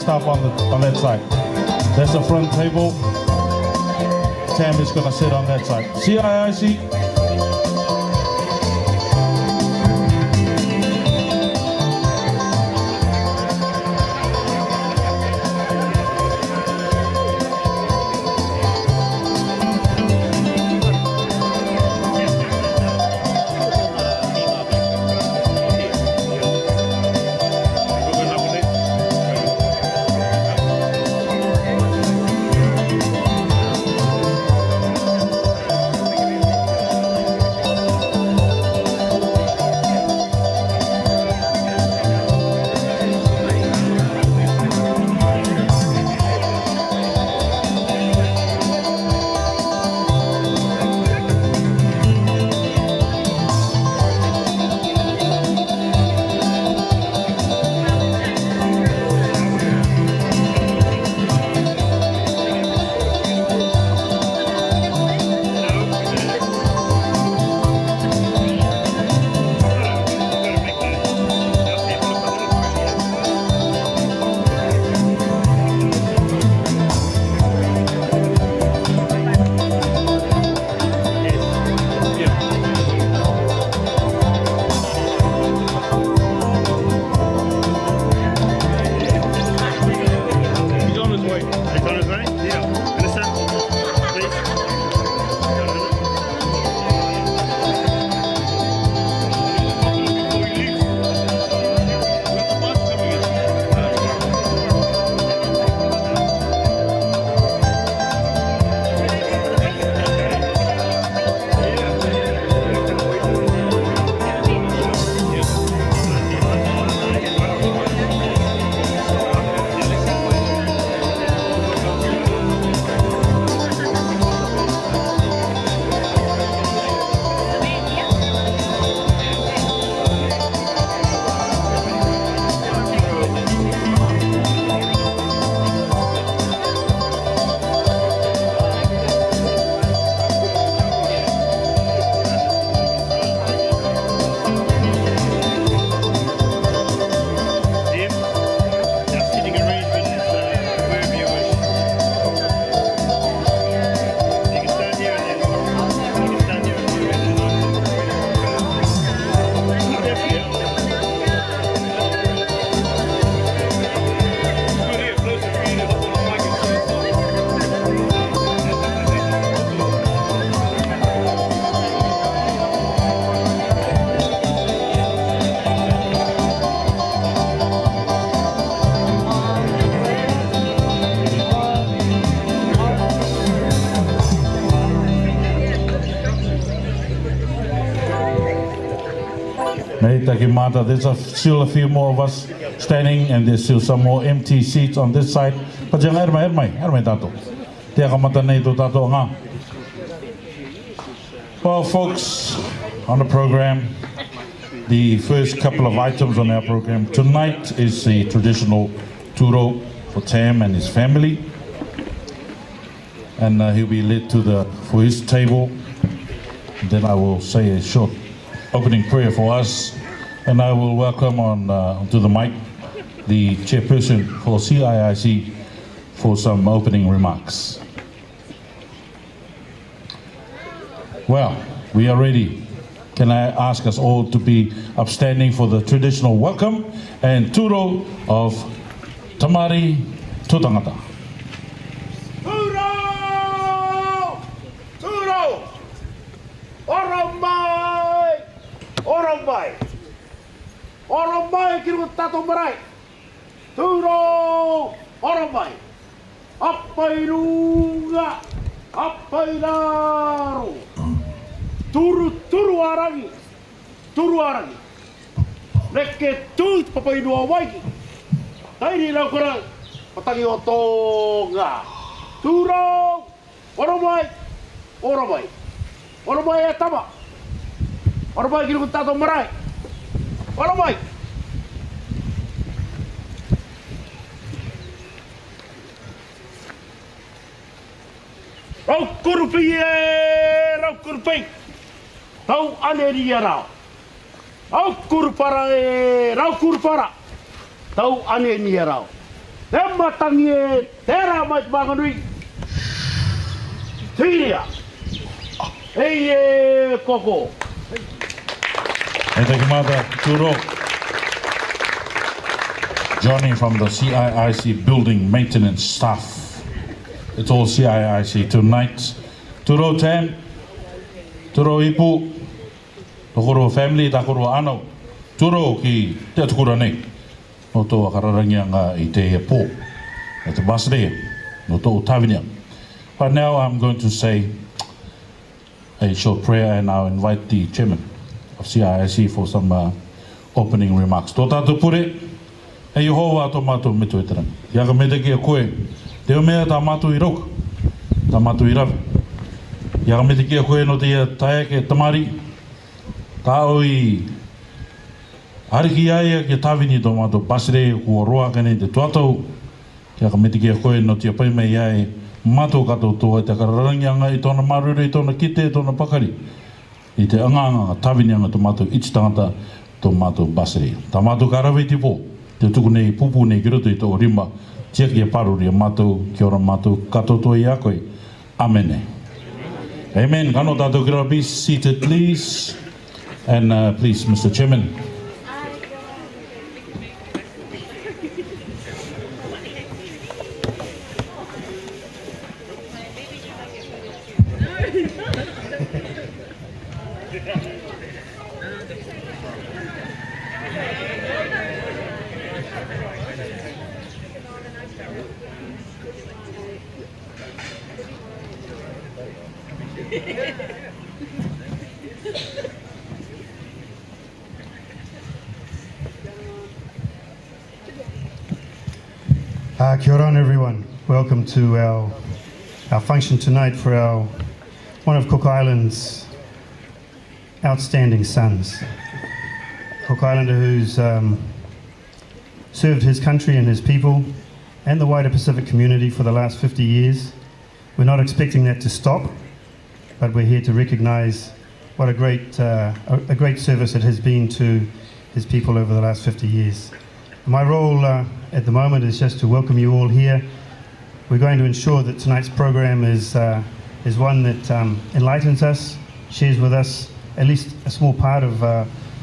Stuff on that side. That's the front table. Tam is gonna sit on that side. CIIC. There's still a few more of us standing, and there's still some more empty seats on this side. But well, folks, on the program, the first couple of items on our program tonight is the traditional turo for Tam and his family, and he'll be led for his table. Then I will say a short opening prayer for us. And I will welcome onto the mic the chairperson for CIIC for some opening remarks. Well, we are ready. Can I ask us all to be upstanding for the traditional welcome and turo of Tamarii Tutangata. Turo! Turo! Oromai! Oromai! Oromai kinu tato marai. Turo! Oromai! Appairunga! Appairaru! Turu arangi! Turu arangi! Neke tuit papainua waiki! Tairi rau kora patangi o tonga! Turo! Oromai! Oromai! Oromai e tama! Oromai kinu tato marai! Oromai! Rau kurupi e! Rau kurupi! Tau aneri e rau! Rau kurupara e! Rau kurupara! Tau aneri e rau! te matangi e tera mai manganui. Tiria. Ei e koko. And thank you, Mother Turo. Johnny from the CIIC building maintenance staff. It's all CIIC tonight. Turo Tam, Turo Ipu, Tokoro family, Takoro Ano, Turo ki te atukura nei. No tō kararangianga I te pō, at the Basrea, no tō Tavinia. But now I'm going to say a short prayer and I'll invite the chairman of CIIC for some opening remarks. Tō tātou pure, e Yehova tō mātou mitu e terang. Iaka me te kia koe, te o mea tā mātou I rauka, tā mātou I rawe. Iaka me te kia koe no te ia tae ke Tamarii, tā o I ariki aia ke tawini tō mātou basire kua roa kane te tuatau. Iaka me te kia koe no te pai mei ai, mātou katou tō e te kararangianga I tōna marure, I tōna kite, I tōna pakari. I te anganga tawinianga tō mātou ititangata tō mātou basire. Tā mātou karawei te pō, te tuku nei pupu nei ki roto I tō rima, tia ki e paruri a mātou, kia ora mātou katoto I a koe. Amen. Amen. Kano tātou kira, be seated please. And please, Mr. Chairman. Kia ora everyone. Welcome to our function tonight for one of Cook Island's outstanding sons. Cook Islander who's served his country and his people and the wider Pacific community for the last 50 years. We're not expecting that to stop, but we're here to recognise what a great service it has been to his people over the last 50 years. My role at the moment is just to welcome you all here. We're going to ensure that tonight's program is one that enlightens us, shares with us at least a small part of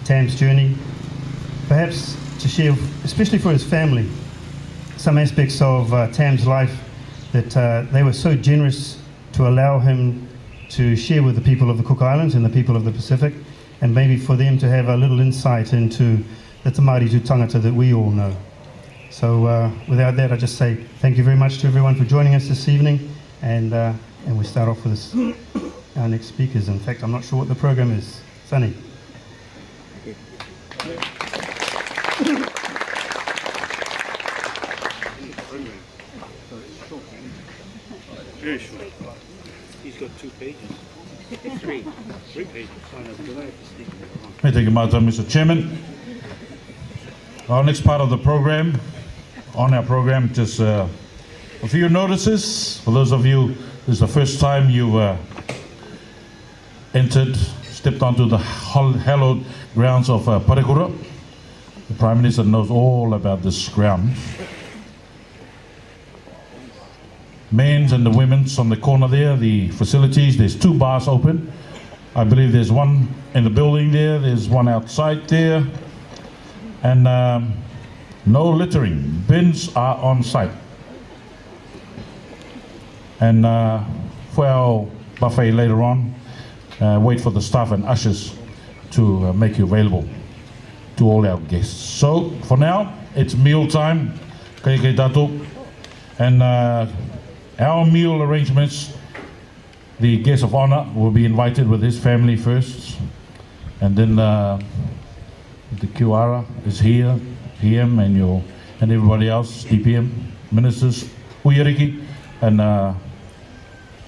Tam's journey, perhaps to share, especially for his family, some aspects of Tam's life that they were so generous to allow him to share with the people of the Cook Islands and the people of the Pacific, and maybe for them to have a little insight into the Tamarii Tutangata that we all know. So without that, I just say thank you very much to everyone for joining us this evening, and we start off with our next speakers. In fact, I'm not sure what the program is. Sunny. Very short. He's got 2 pages. 3 pages. Thank you, Mr. Chairman. Our next part of the program, just a few notices. For those of you, this is the first time you've stepped onto the hallowed grounds of Parekura. The Prime Minister knows all about this ground. Men's and the women's on the corner there, the facilities, there's 2 bars open. I believe there's one in the building there, there's one outside there. And no littering, bins are on site. And for our buffet later on, wait for the staff and ushers to make you available to all our guests. So for now, it's meal time, kei tatou. And our meal arrangements, the guest of honor will be invited with his family first, and then the Kiwara is here, PM and everybody else, DPM, ministers, Uyariki, and the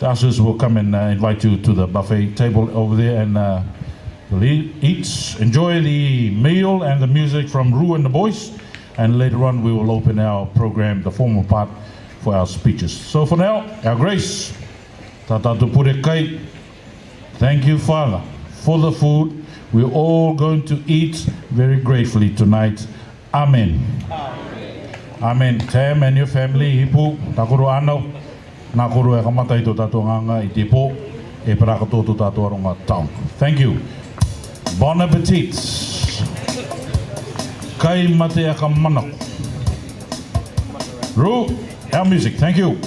ushers will come and invite you to the buffet table over there, and you'll eat, enjoy the meal and the music from Ru and the boys, and later on we will open our program, the formal part, for our speeches. So for now, our grace, Tata Tupure Kai, thank you, Father, for the food. We're all going to eat very gratefully tonight. Amen. Amen. Amen. Tam and your family, hipu, takuru anau, nakuru e kamatai to tato nganga I tipo, e parakato to tato aronga taong. Thank you. Bon appetit. Kai mate a kamano. Ru, our music. Thank you.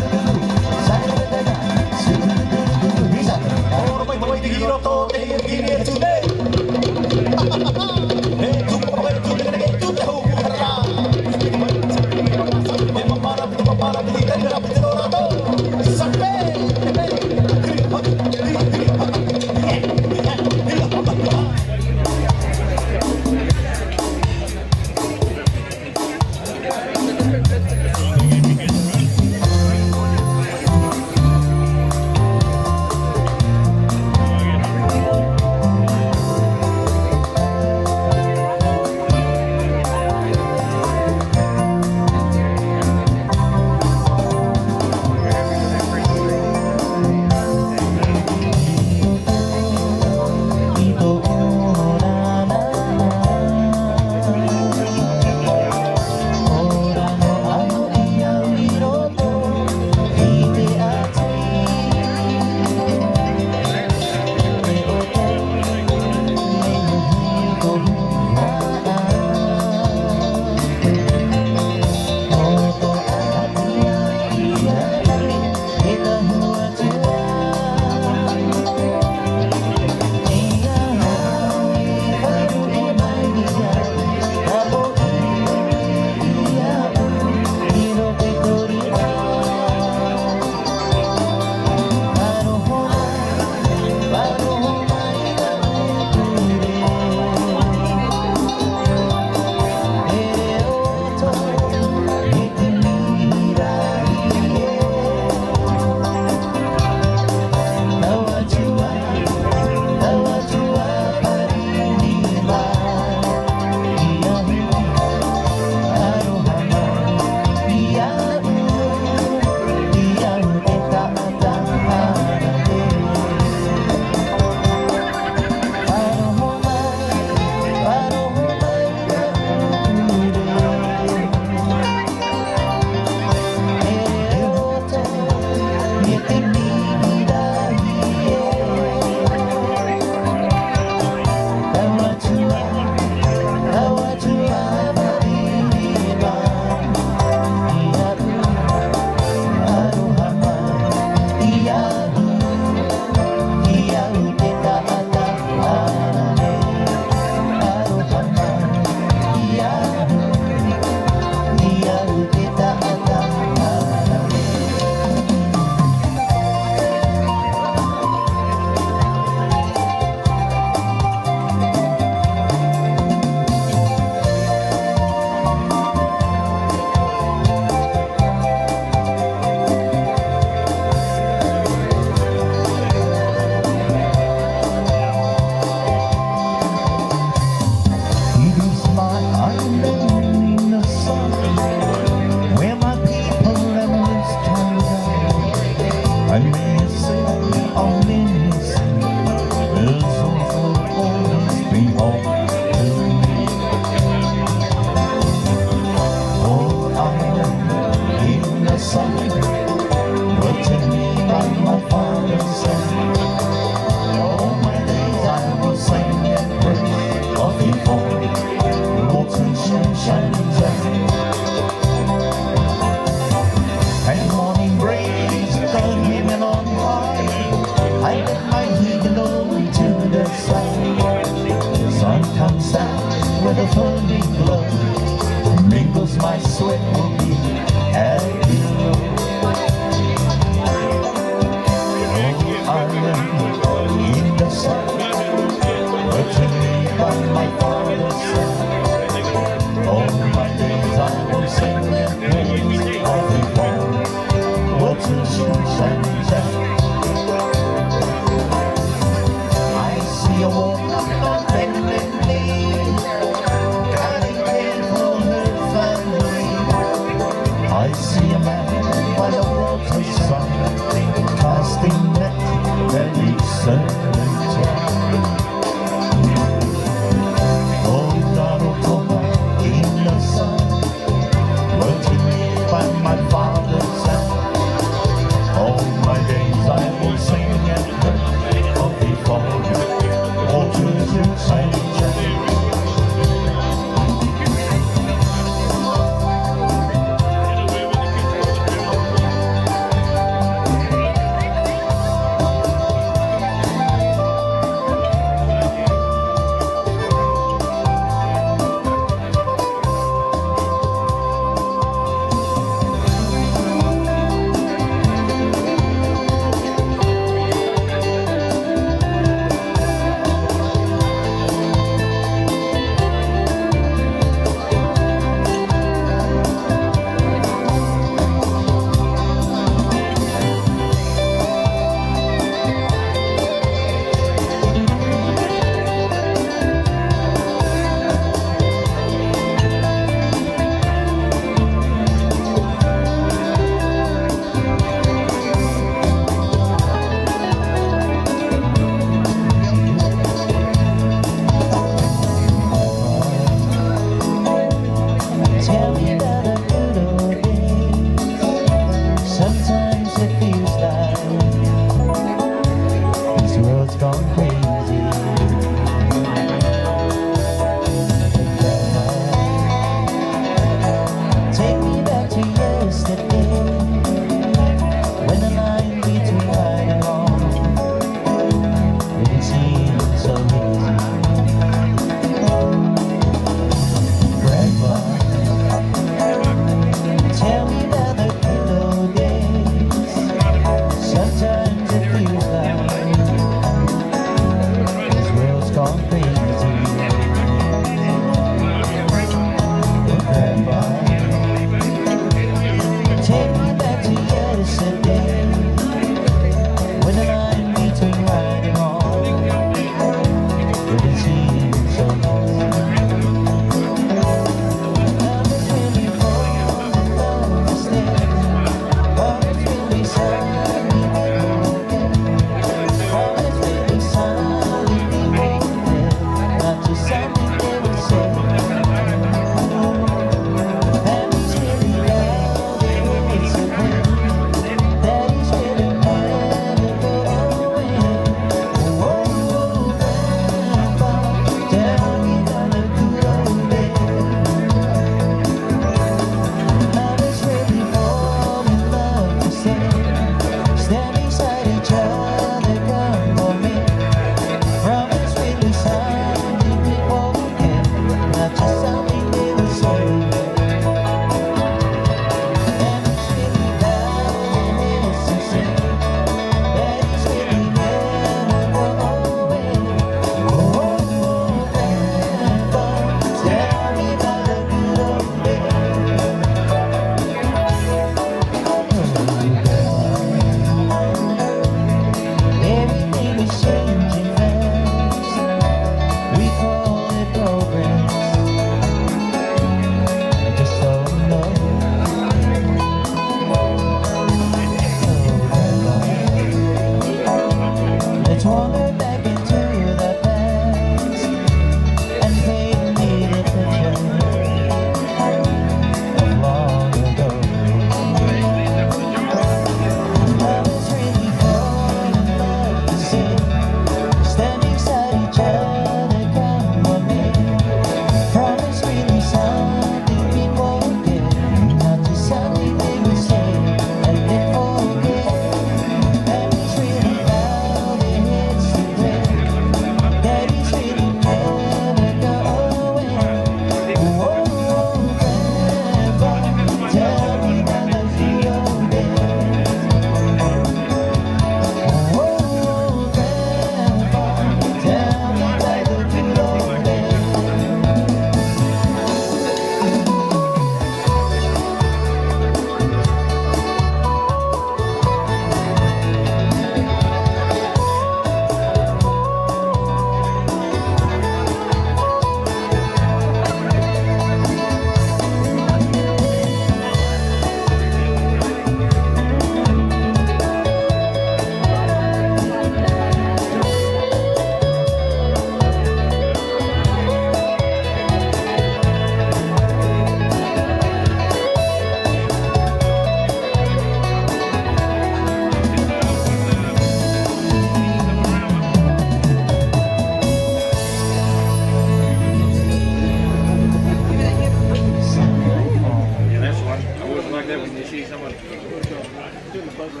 Kia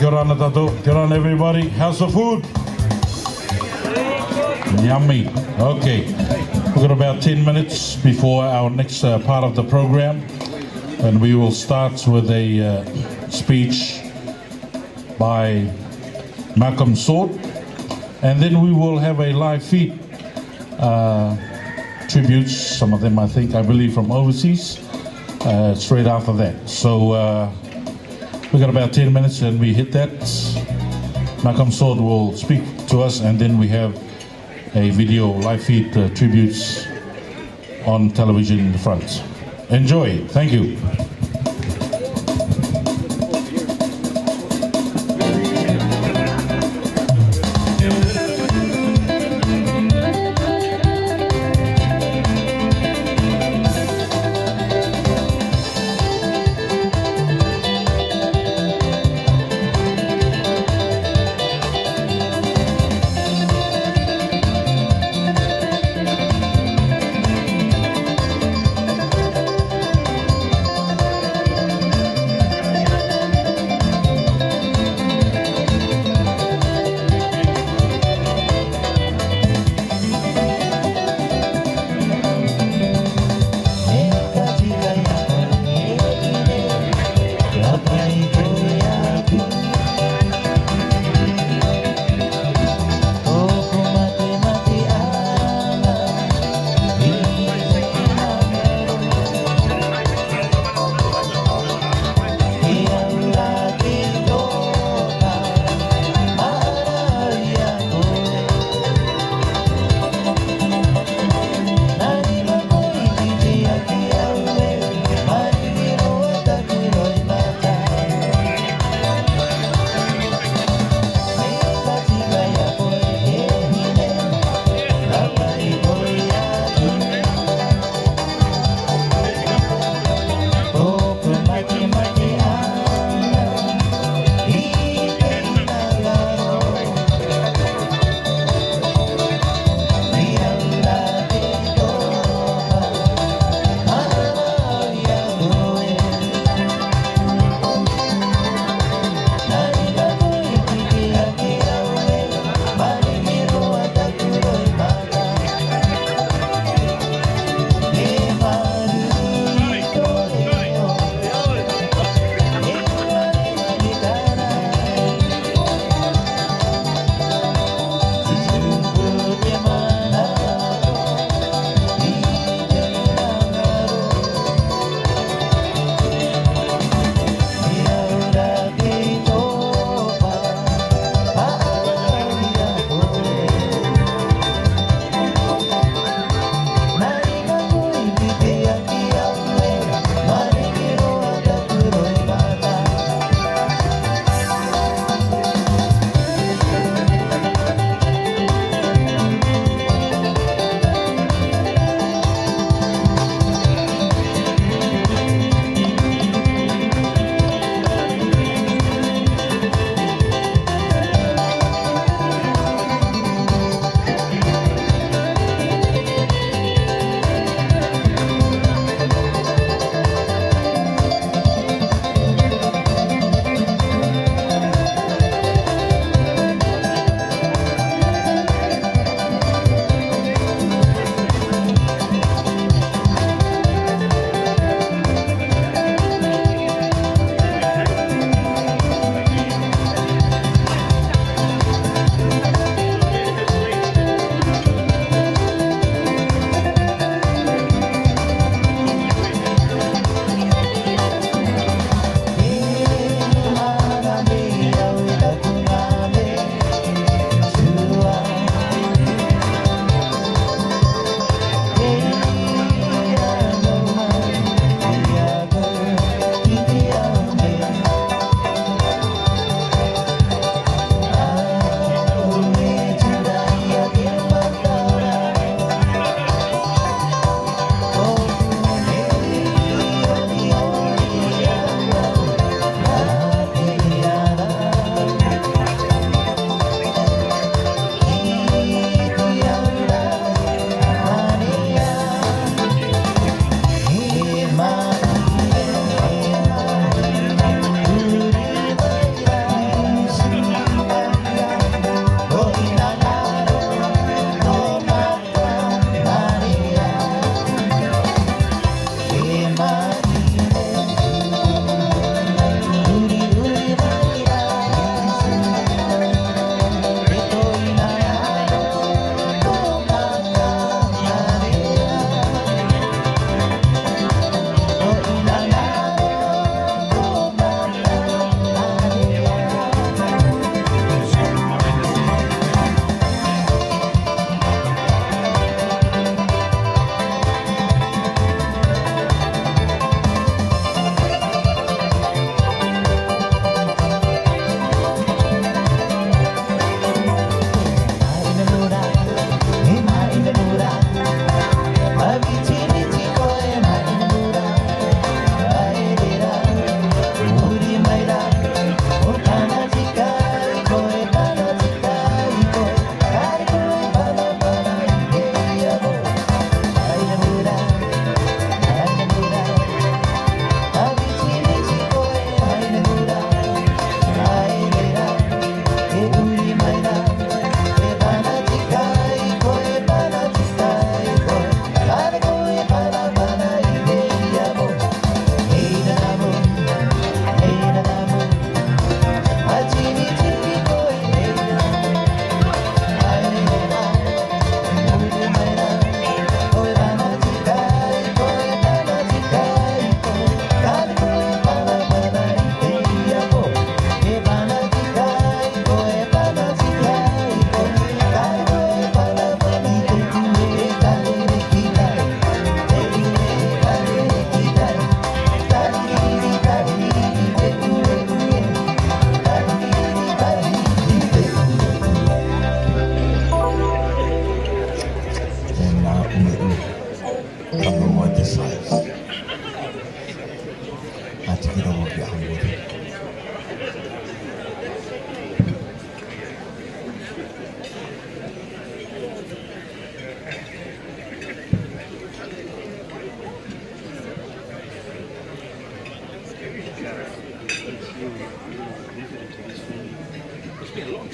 ora ana tātou, kia ora ana everybody. How's the food? Yummy. Okay. We've got about 10 minutes before our next part of the program, and we will start with a speech by Malcolm Sword, and then we will have a live feed tributes, some of them I believe from overseas, straight after that. So we've got about 10 minutes and we hit that. Malcolm Sword will speak to us, and then we have a video live feed tributes on television in the front. Enjoy. Thank you.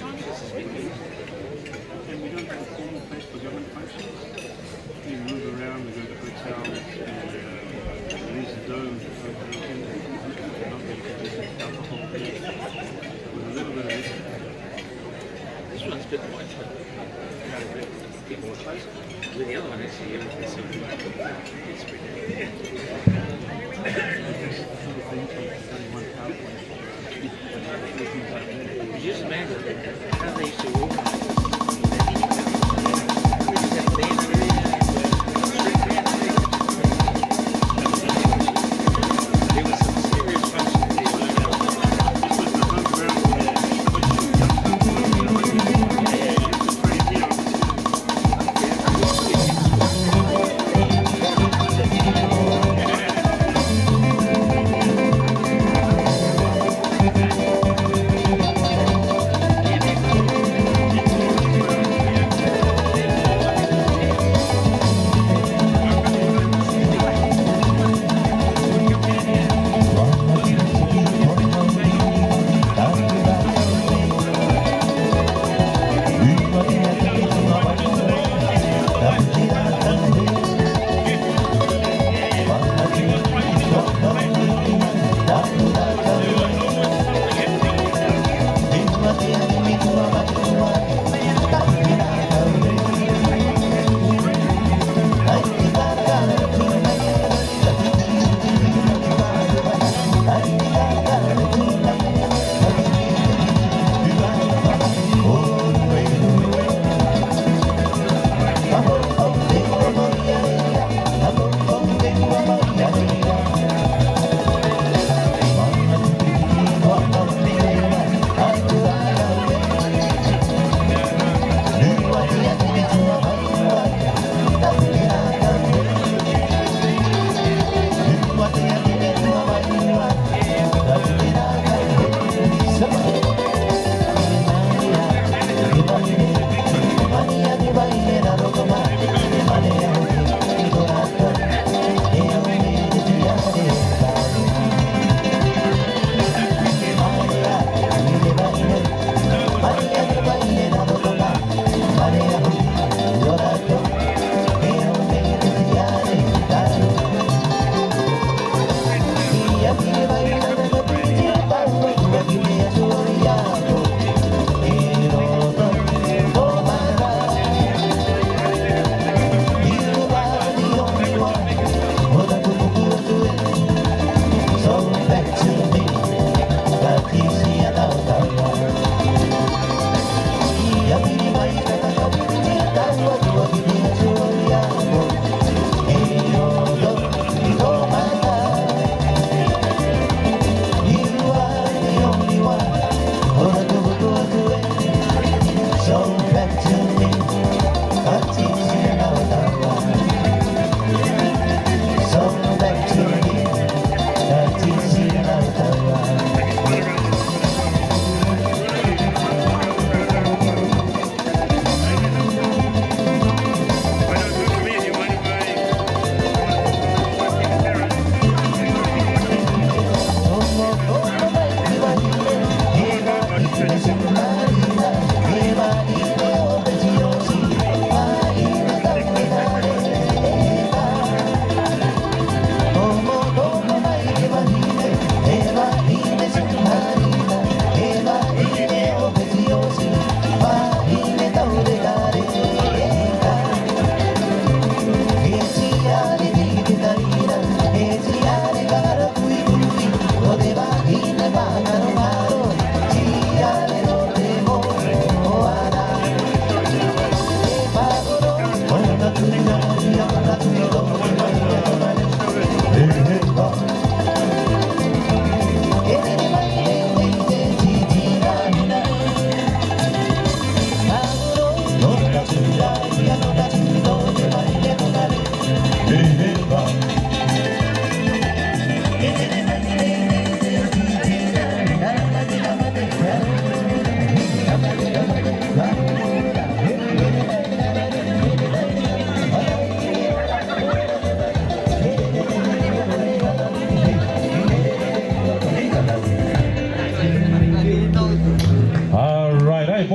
And we don't have a formal place for government functions. We move around, we go to hotels, we use the dome over the weekend. We're not going to produce alcohol here. With a little bit of this. This one's a bit more close. With the other one, actually, it's sort of it's pretty. Could you just imagine how they used to organise this? They just have bands street bands. There was some serious functions there. This was the home ground where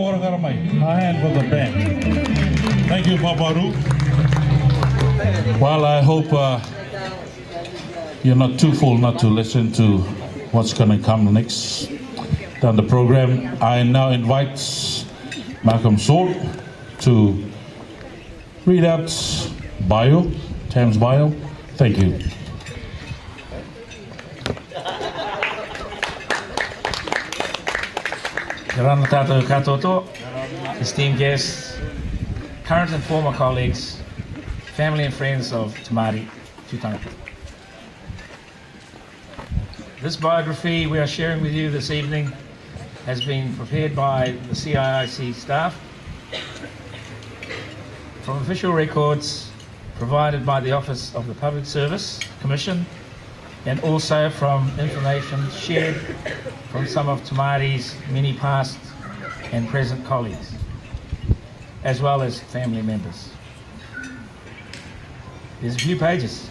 ora mai. A hand for the band. Thank you, Paparu. Well, I hope you're not too full not to listen to what's going to come next down the program. I now invite Malcolm Sword to read out Tam's bio. Thank you. Garana tātou katoto, esteemed guests, current and former colleagues, family and friends of Tamarii Tutangata. This biography we are sharing with you this evening has been prepared by the CIIC staff from official records provided by the Office of the Public Service Commission and also from information shared from some of Tamarii's many past and present colleagues, as well as family members. There's a few pages.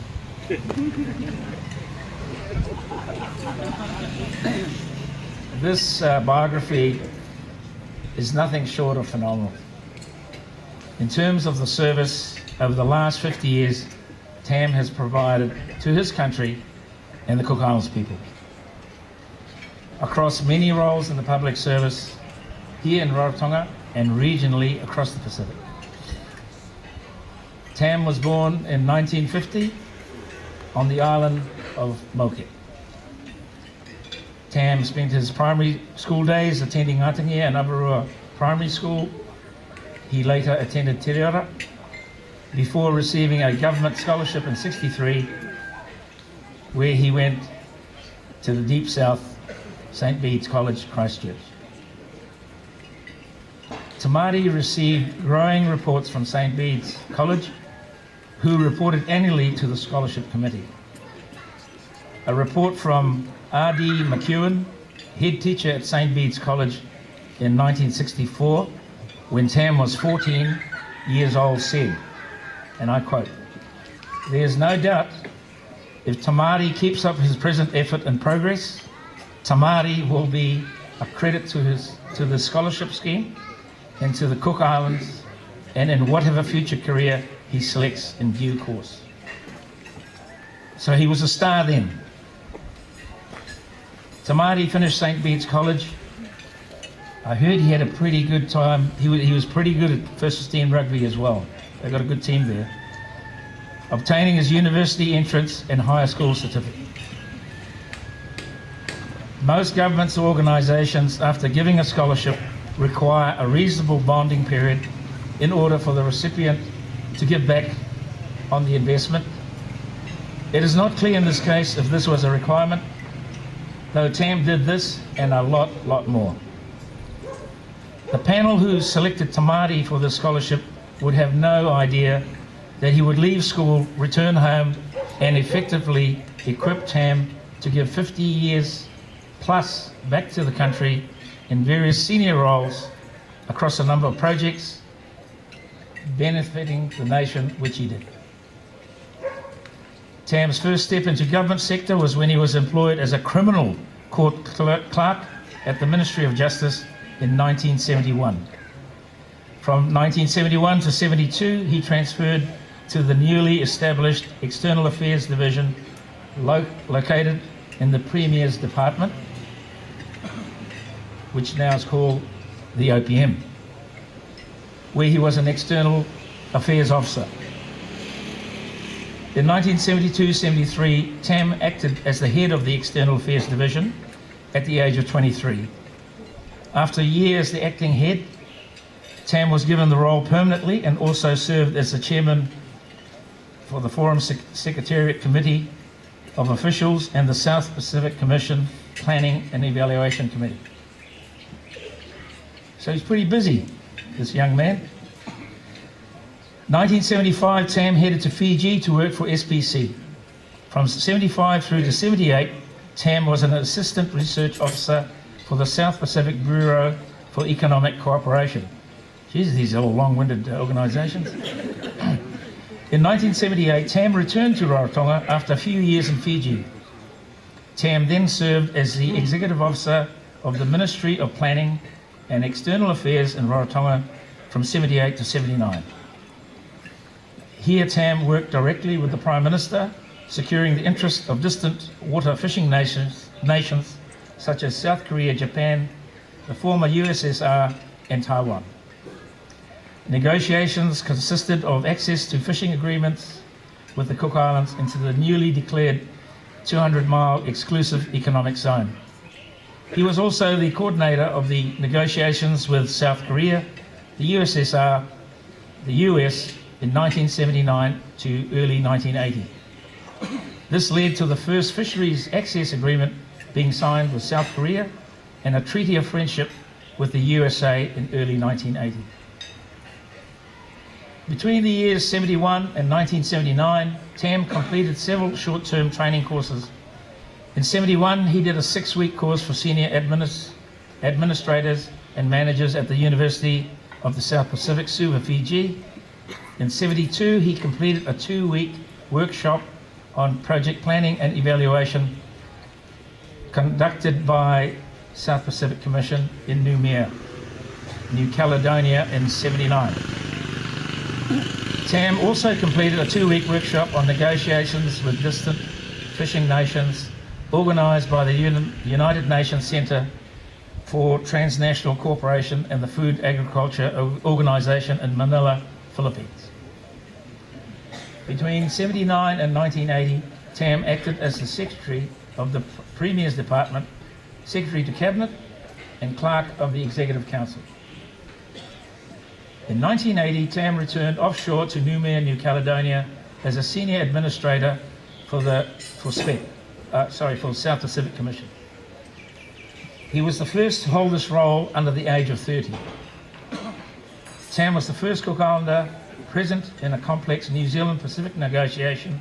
This biography is nothing short of phenomenal. In terms of the service over the last 50 years, Tam has provided to his country and the Cook Islands people. Across many roles in the public service, here in Rarotonga and regionally across the Pacific. Tam was born in 1950 on the island of Moke. Tam spent his primary school days attending Atangia and Avarua Primary School. He later attended Te Reora before receiving a government scholarship in '63, where he went to the Deep South, St. Bede's College, Christchurch. Tamarii received growing reports from St. Bede's College, who reported annually to the Scholarship Committee. A report from R.D. McEwen, head teacher at St. Bede's College in 1964, when Tam was 14 years old, said, and I quote, "There's no doubt if Tamarii keeps up his present effort and progress, Tamarii will be a credit to the scholarship scheme and to the Cook Islands and in whatever future career he selects in due course." So he was a star then. Tamarii finished St. Bede's College. I heard he had a pretty good time. He was pretty good at first 15 rugby as well. They got a good team there. Obtaining his university entrance and higher school certificate. Most governments or organisations, after giving a scholarship, require a reasonable bonding period in order for the recipient to give back on the investment. It is not clear in this case if this was a requirement, though Tam did this and a lot more. The panel who selected Tamarii for this scholarship would have no idea that he would leave school, return home, and effectively equip Tam to give 50 years plus back to the country in various senior roles across a number of projects, benefiting the nation, which he did. Tam's first step into government sector was when he was employed as a criminal court clerk at the Ministry of Justice in 1971. From 1971 to 72, he transferred to the newly established External Affairs Division located in the Premier's Department, which now is called the OPM, where he was an External Affairs Officer. In 1972-73, Tam acted as the head of the External Affairs Division at the age of 23. After a year as the acting head, Tam was given the role permanently and also served as the chairman for the Forum Secretariat Committee of Officials and the South Pacific Commission Planning and Evaluation Committee. So he's pretty busy, this young man. 1975, Tam headed to Fiji to work for SPC. From 75 through to 78, Tam was an assistant research officer for the South Pacific Bureau for Economic Cooperation. Jeez, these are all long-winded organisations. In 1978, Tam returned to Rarotonga after a few years in Fiji. Tam then served as the executive officer of the Ministry of Planning and External Affairs in Rarotonga from 78 to 79. Here Tam worked directly with the Prime Minister, securing the interest of distant water fishing nations such as South Korea, Japan, the former USSR and Taiwan. Negotiations consisted of access to fishing agreements with the Cook Islands into the newly declared 200-mile exclusive economic zone. He was also the coordinator of the negotiations with South Korea, the USSR, the US in 1979 to early 1980. This led to the first fisheries access agreement being signed with South Korea and a treaty of friendship with the USA in early 1980. Between the years 71 and 1979, Tam completed several short-term training courses. In 71, he did a 6-week course for senior administrators and managers at the University of the South Pacific, Suva, Fiji. In 72, he completed a 2-week workshop on project planning and evaluation conducted by South Pacific Commission in Noumea, New Caledonia in 79. Tam also completed a 2-week workshop on negotiations with distant fishing nations organised by the United Nations Centre for Transnational Cooperation and the Food Agriculture Organisation in Manila, Philippines. Between 79 and 1980, Tam acted as the Secretary of the Premier's Department, Secretary to Cabinet and Clerk of the Executive Council. In 1980, Tam returned offshore to Noumea, New Caledonia as a senior administrator for the South Pacific Commission. He was the first to hold this role under the age of 30. Tam was the first Cook Islander present in a complex New Zealand Pacific negotiation,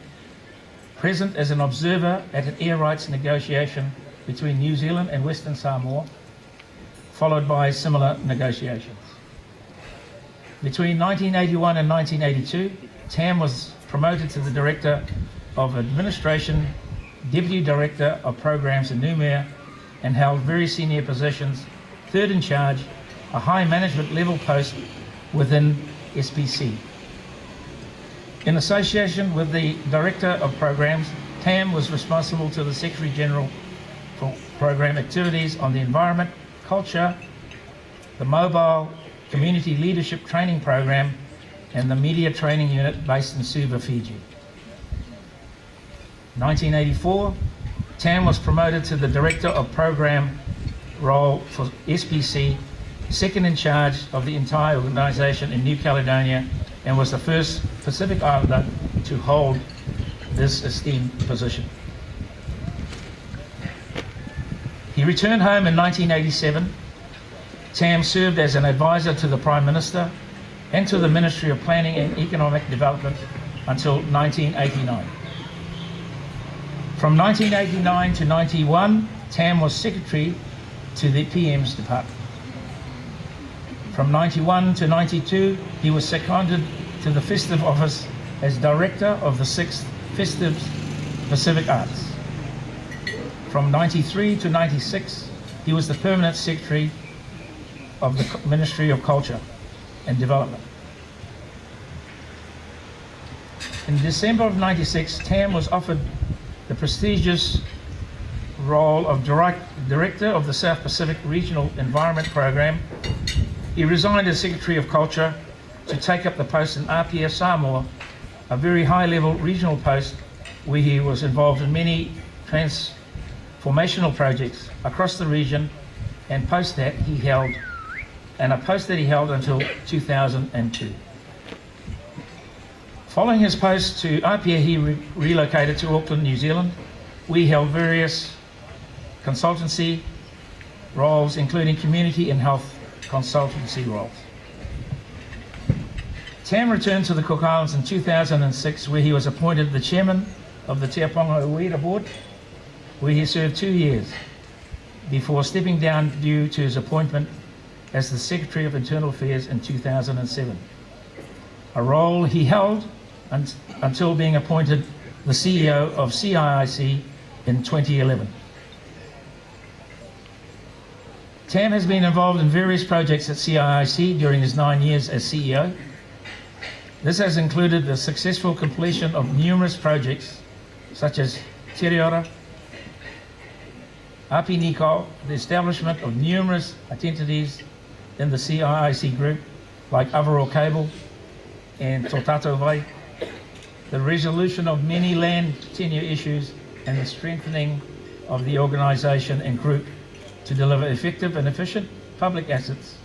present as an observer at an air rights negotiation between New Zealand and Western Samoa, followed by similar negotiations. Between 1981 and 1982, Tam was promoted to the Director of Administration, Deputy Director of Programs in Noumea, and held very senior positions, third in charge, a high management level post within SPC. In association with the Director of Programs, Tam was responsible to the Secretary General for program activities on the environment, culture, the mobile community leadership training program, and the media training unit based in Suva, Fiji. 1984, Tam was promoted to the Director of Program role for SPC, second in charge of the entire organisation in New Caledonia, and was the first Pacific Islander to hold this esteemed position. He returned home in 1987. Tam served as an advisor to the Prime Minister and to the Ministry of Planning and Economic Development until 1989. From 1989 to 91, Tam was Secretary to the PM's Department. From 91 to 92, he was seconded to the Festive Office as Director of the 6th Festives Pacific Arts. From 93 to 96, he was the Permanent Secretary of the Ministry of Culture and Development. In December of 96, Tam was offered the prestigious role of Director of the South Pacific Regional Environment Program. He resigned as Secretary of Culture to take up the post in Apia, Samoa, a very high-level regional post where he was involved in many transformational projects across the region, and a post that he held until 2002. Following his post to Apia, he relocated to Auckland, New Zealand. We held various consultancy roles, including community and health consultancy roles. Tam returned to the Cook Islands in 2006, where he was appointed the chairman of the Te Aponga Uira Board, where he served 2 years before stepping down due to his appointment as the Secretary of Internal Affairs in 2007, a role he held until being appointed the CEO of CIIC in 2011. Tam has been involved in various projects at CIIC during his 9 years as CEO. This has included the successful completion of numerous projects such as Te Reora, Api Nikau, the establishment of numerous entities in the CIIC group like Avaroa Cable and Tō Tātou Vai, the resolution of many land tenure issues and the strengthening of the organisation and group to deliver effective and efficient public assets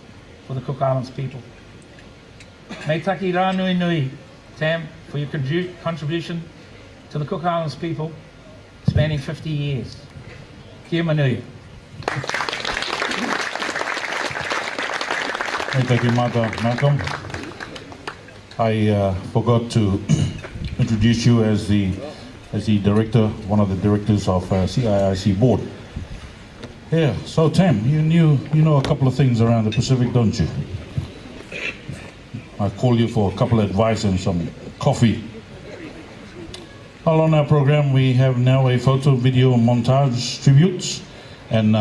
for the Cook Islands people. Mei taki rā nui nui, Tam, for your contribution to the Cook Islands people spanning 50 years. Kia manuia. Thank you, Malcolm. I forgot to introduce you as the director, one of the directors of CIIC board. Yeah, so Tam, you know a couple of things around the Pacific, don't you? I call you for a couple of advice and some coffee. Well, on our program, we have now a photo, video, montage, tributes, and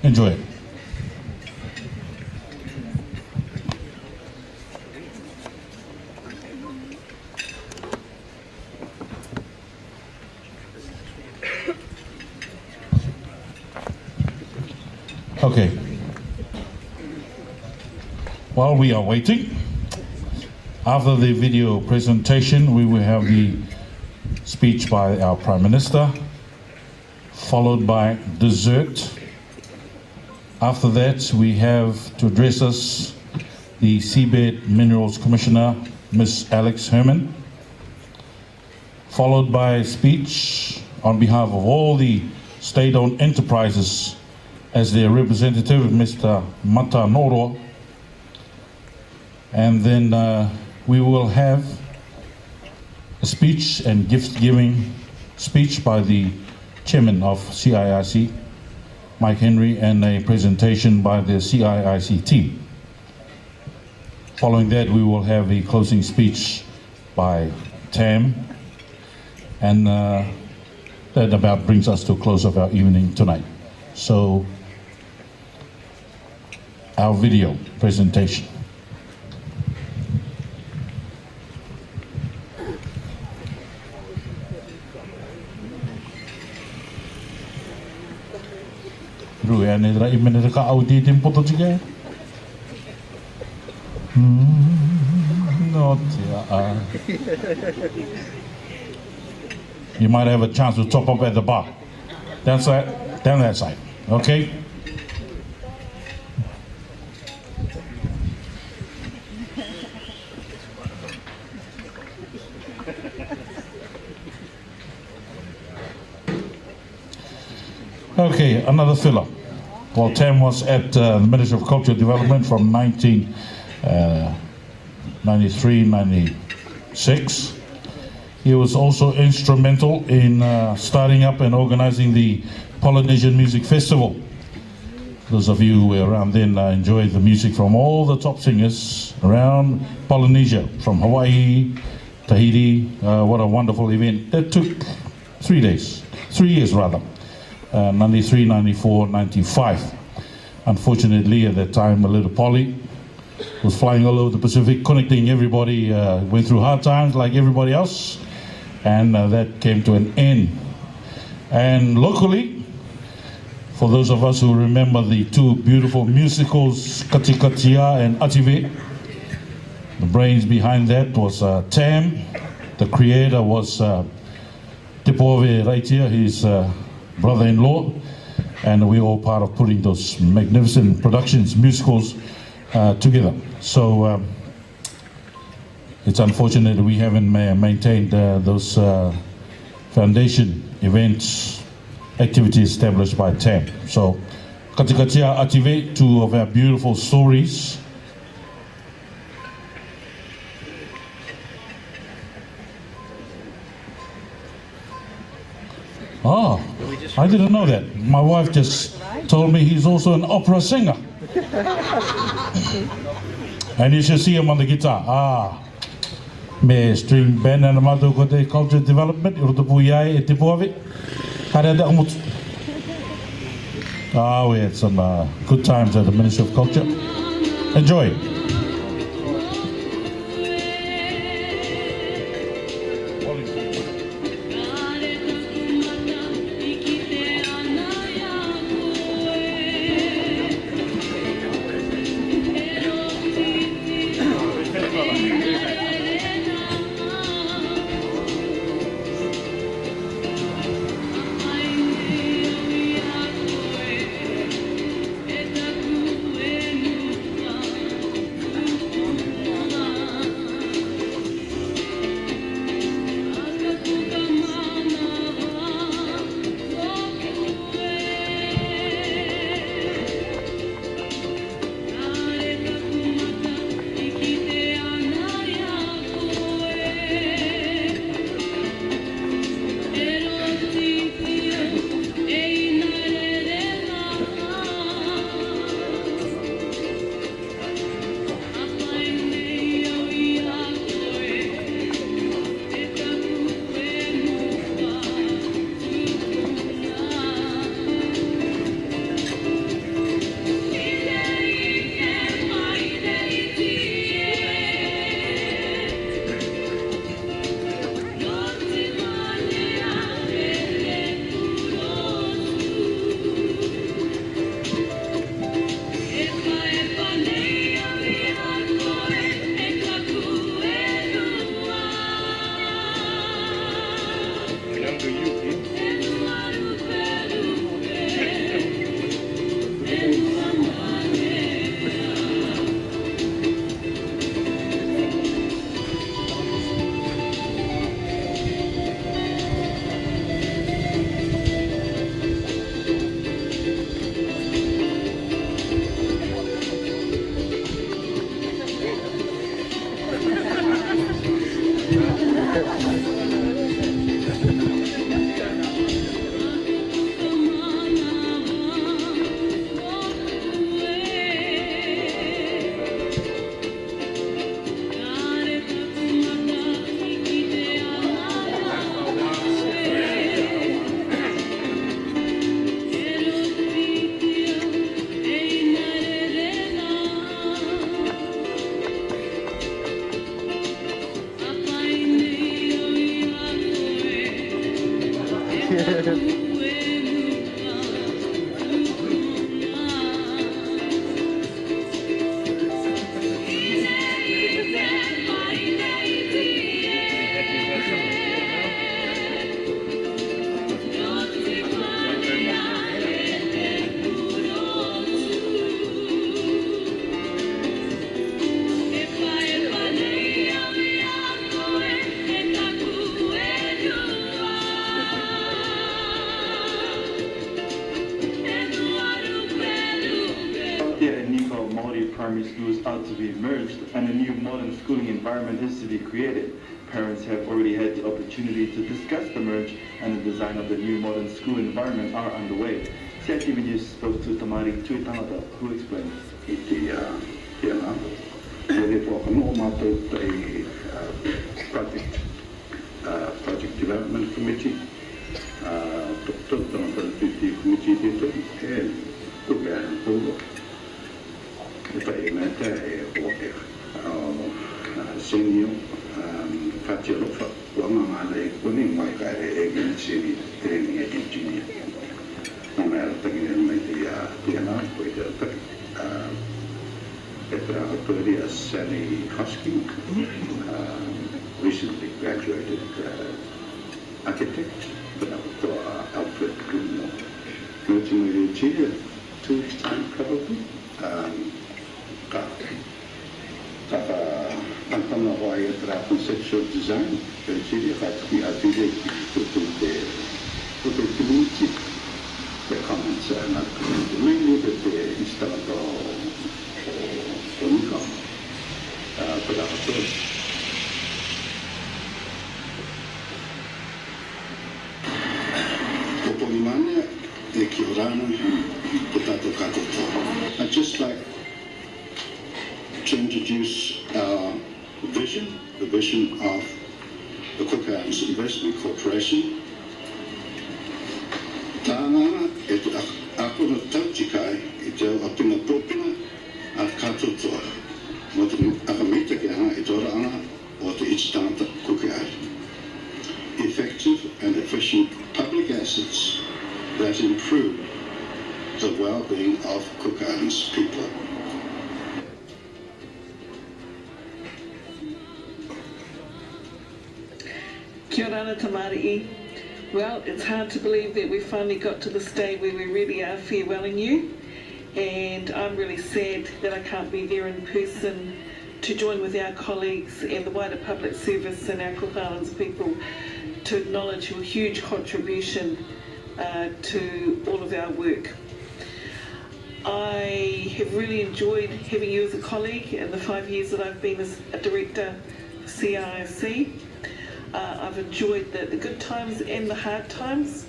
enjoy it. Okay. While we are waiting, after the video presentation, we will have the speech by our Prime Minister, followed by dessert. After that, we have to address us the Seabed Minerals Commissioner, Ms. Alex Herman, followed by a speech on behalf of all the state-owned enterprises as their representative, Mr. Mata Noro. And then we will have a speech and gift-giving speech by the chairman of CIIC, Mike Henry, and a presentation by the CIIC team. Following that, we will have a closing speech by Tam, and that about brings us to a close of our evening tonight. So, our video presentation. Rui ane ra I mene ka audi tempo to tige. No You might have a chance to top up at the bar. Down that side. Okay? Okay, another filler. Well, Tam was at the Ministry of Cultural Development from 1993-96. He was also instrumental in starting up and organizing the Polynesian Music Festival. Those of you who were around then enjoyed the music from all the top singers around Polynesia, from Hawaii, Tahiti. What a wonderful event. That took 3 days, 3 years rather. 93, 94, 95. Unfortunately, at that time, a little Polly was flying all over the Pacific, connecting everybody, went through hard times like everybody else, and that came to an end. And locally, for those of us who remember the two beautiful musicals, Katikatia and Ative, the brains behind that was Tam. The creator was Tipove right here, his brother-in-law, and we're all part of putting those magnificent productions, musicals together. So it's unfortunate that we haven't maintained those foundation events, activities established by Tam. So, Katikatia Ative, two of our beautiful stories. Oh, I didn't know that. My wife just told me he's also an opera singer. And you should see him on the guitar. Me string band and amado ko te culture development, uro te puyai e te puawe. Kare da umut. We had some good times at the Ministry of Culture. Enjoy. primary schools are to be merged and a new modern schooling environment is to be created. Parents have already had the opportunity to discuss the merge and the design of the new modern school environment are underway. CIIC News spoke to Tamarii Tutangata, who explained. Project Development Committee, senior faccio male con mai agency training engineer non era tecnicamente piano poi Petra Sally Husky, recently graduated architect, Alfred Bruno. Ultimately, 2 weeks time probably. Anton Hawaii conceptual design, Chile had to be affiliated to the community. The comments are not mainly that the installer income, but also Popolimania e Kiorana Potato Kakoto. I'd just like to introduce our vision, the vision of the Cook Islands Investment Corporation. Tana et Tāpuna tautikai I te au apina pōpina a kātotoa. Mo te akamita ke aha I tora anga o te ichitangata kuke ai. Effective and efficient public assets that improve the well-being of Cook Islands people. Kia ora Tamarii. Well, it's hard to believe that we finally got to this day where we really are farewelling you, and I'm really sad that I can't be there in person to join with our colleagues and the wider public service and our Cook Islands people to acknowledge your huge contribution to all of our work. I have really enjoyed having you as a colleague in the 5 years that I've been as a director for CIIC. I've enjoyed the good times and the hard times,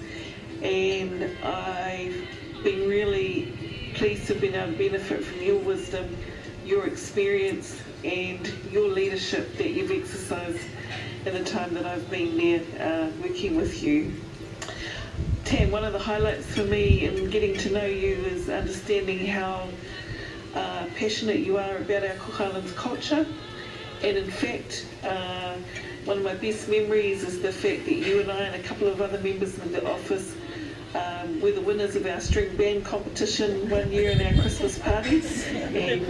and I've been really pleased to have been able to benefit from your wisdom, your experience and your leadership that you've exercised in the time that I've been there working with you. Tam, one of the highlights for me in getting to know you is understanding how passionate you are about our Cook Islands culture, and in fact one of my best memories is the fact that you and I and a couple of other members of the office were the winners of our string band competition one year in our Christmas party, and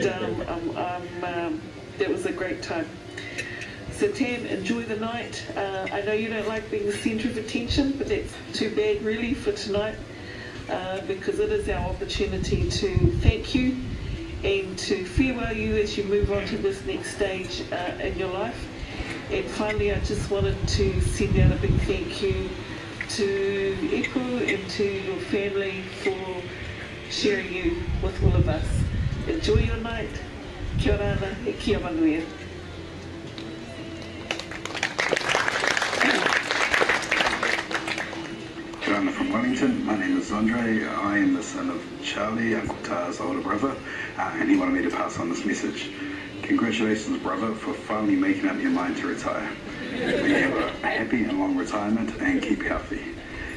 that was a great time. So Tam, enjoy the night. I know you don't like being the centre of attention, but that's too bad really for tonight, because it is our opportunity to thank you and to farewell you as you move on to this next stage in your life. And finally, I just wanted to send out a big thank you to Ipu and to your family for sharing you with all of us. Enjoy your night. Kia ora e kia manuia. Kia ora from Wellington. My name is Andre. I am the son of Charlie, Uncle Ta's older brother, and he wanted me to pass on this message. Congratulations, brother, for finally making up your mind to retire. May you have a happy and long retirement and keep healthy.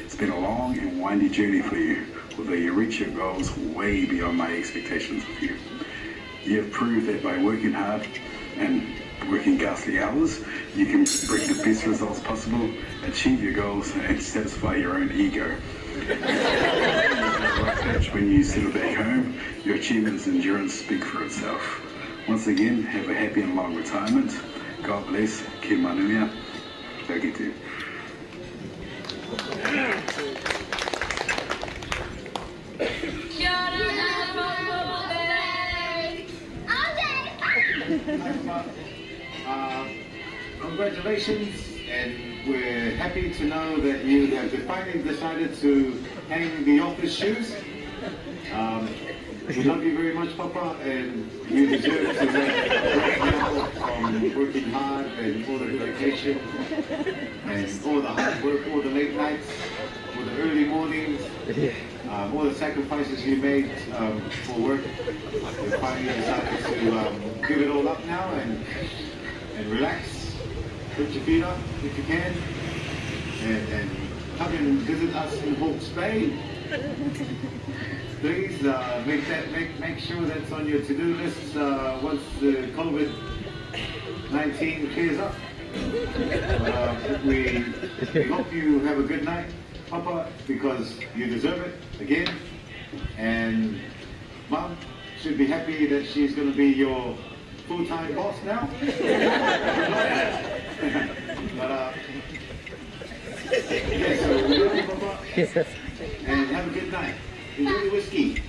It's been a long and windy journey for you, although you reach your goals way beyond my expectations of you. You have proved that by working hard and working ghastly hours, you can bring the best results possible, achieve your goals, and satisfy your own ego. When you settle back home, your achievements and endurance speak for itself. Once again, have a happy and long retirement. God bless. Ki manuia. Takitu. Congratulations, and we're happy to know that you have finally decided to hang the office shoes. We love you very much, Papa, and you deserve to rest now from working hard and all the dedication and all the hard work, all the late nights, all the early mornings, all the sacrifices you made for work. You finally decided to give it all up now and relax, put your feet up if you can, and come and visit us in Hawke's Bay. Please make sure that's on your to-do list once the COVID-19 clears up. We hope you have a good night, Papa, because you deserve it again. And Mom should be happy that she's going to be your full-time boss now. But yeah, so we love you, Papa, and have a good night. Enjoy the whiskey.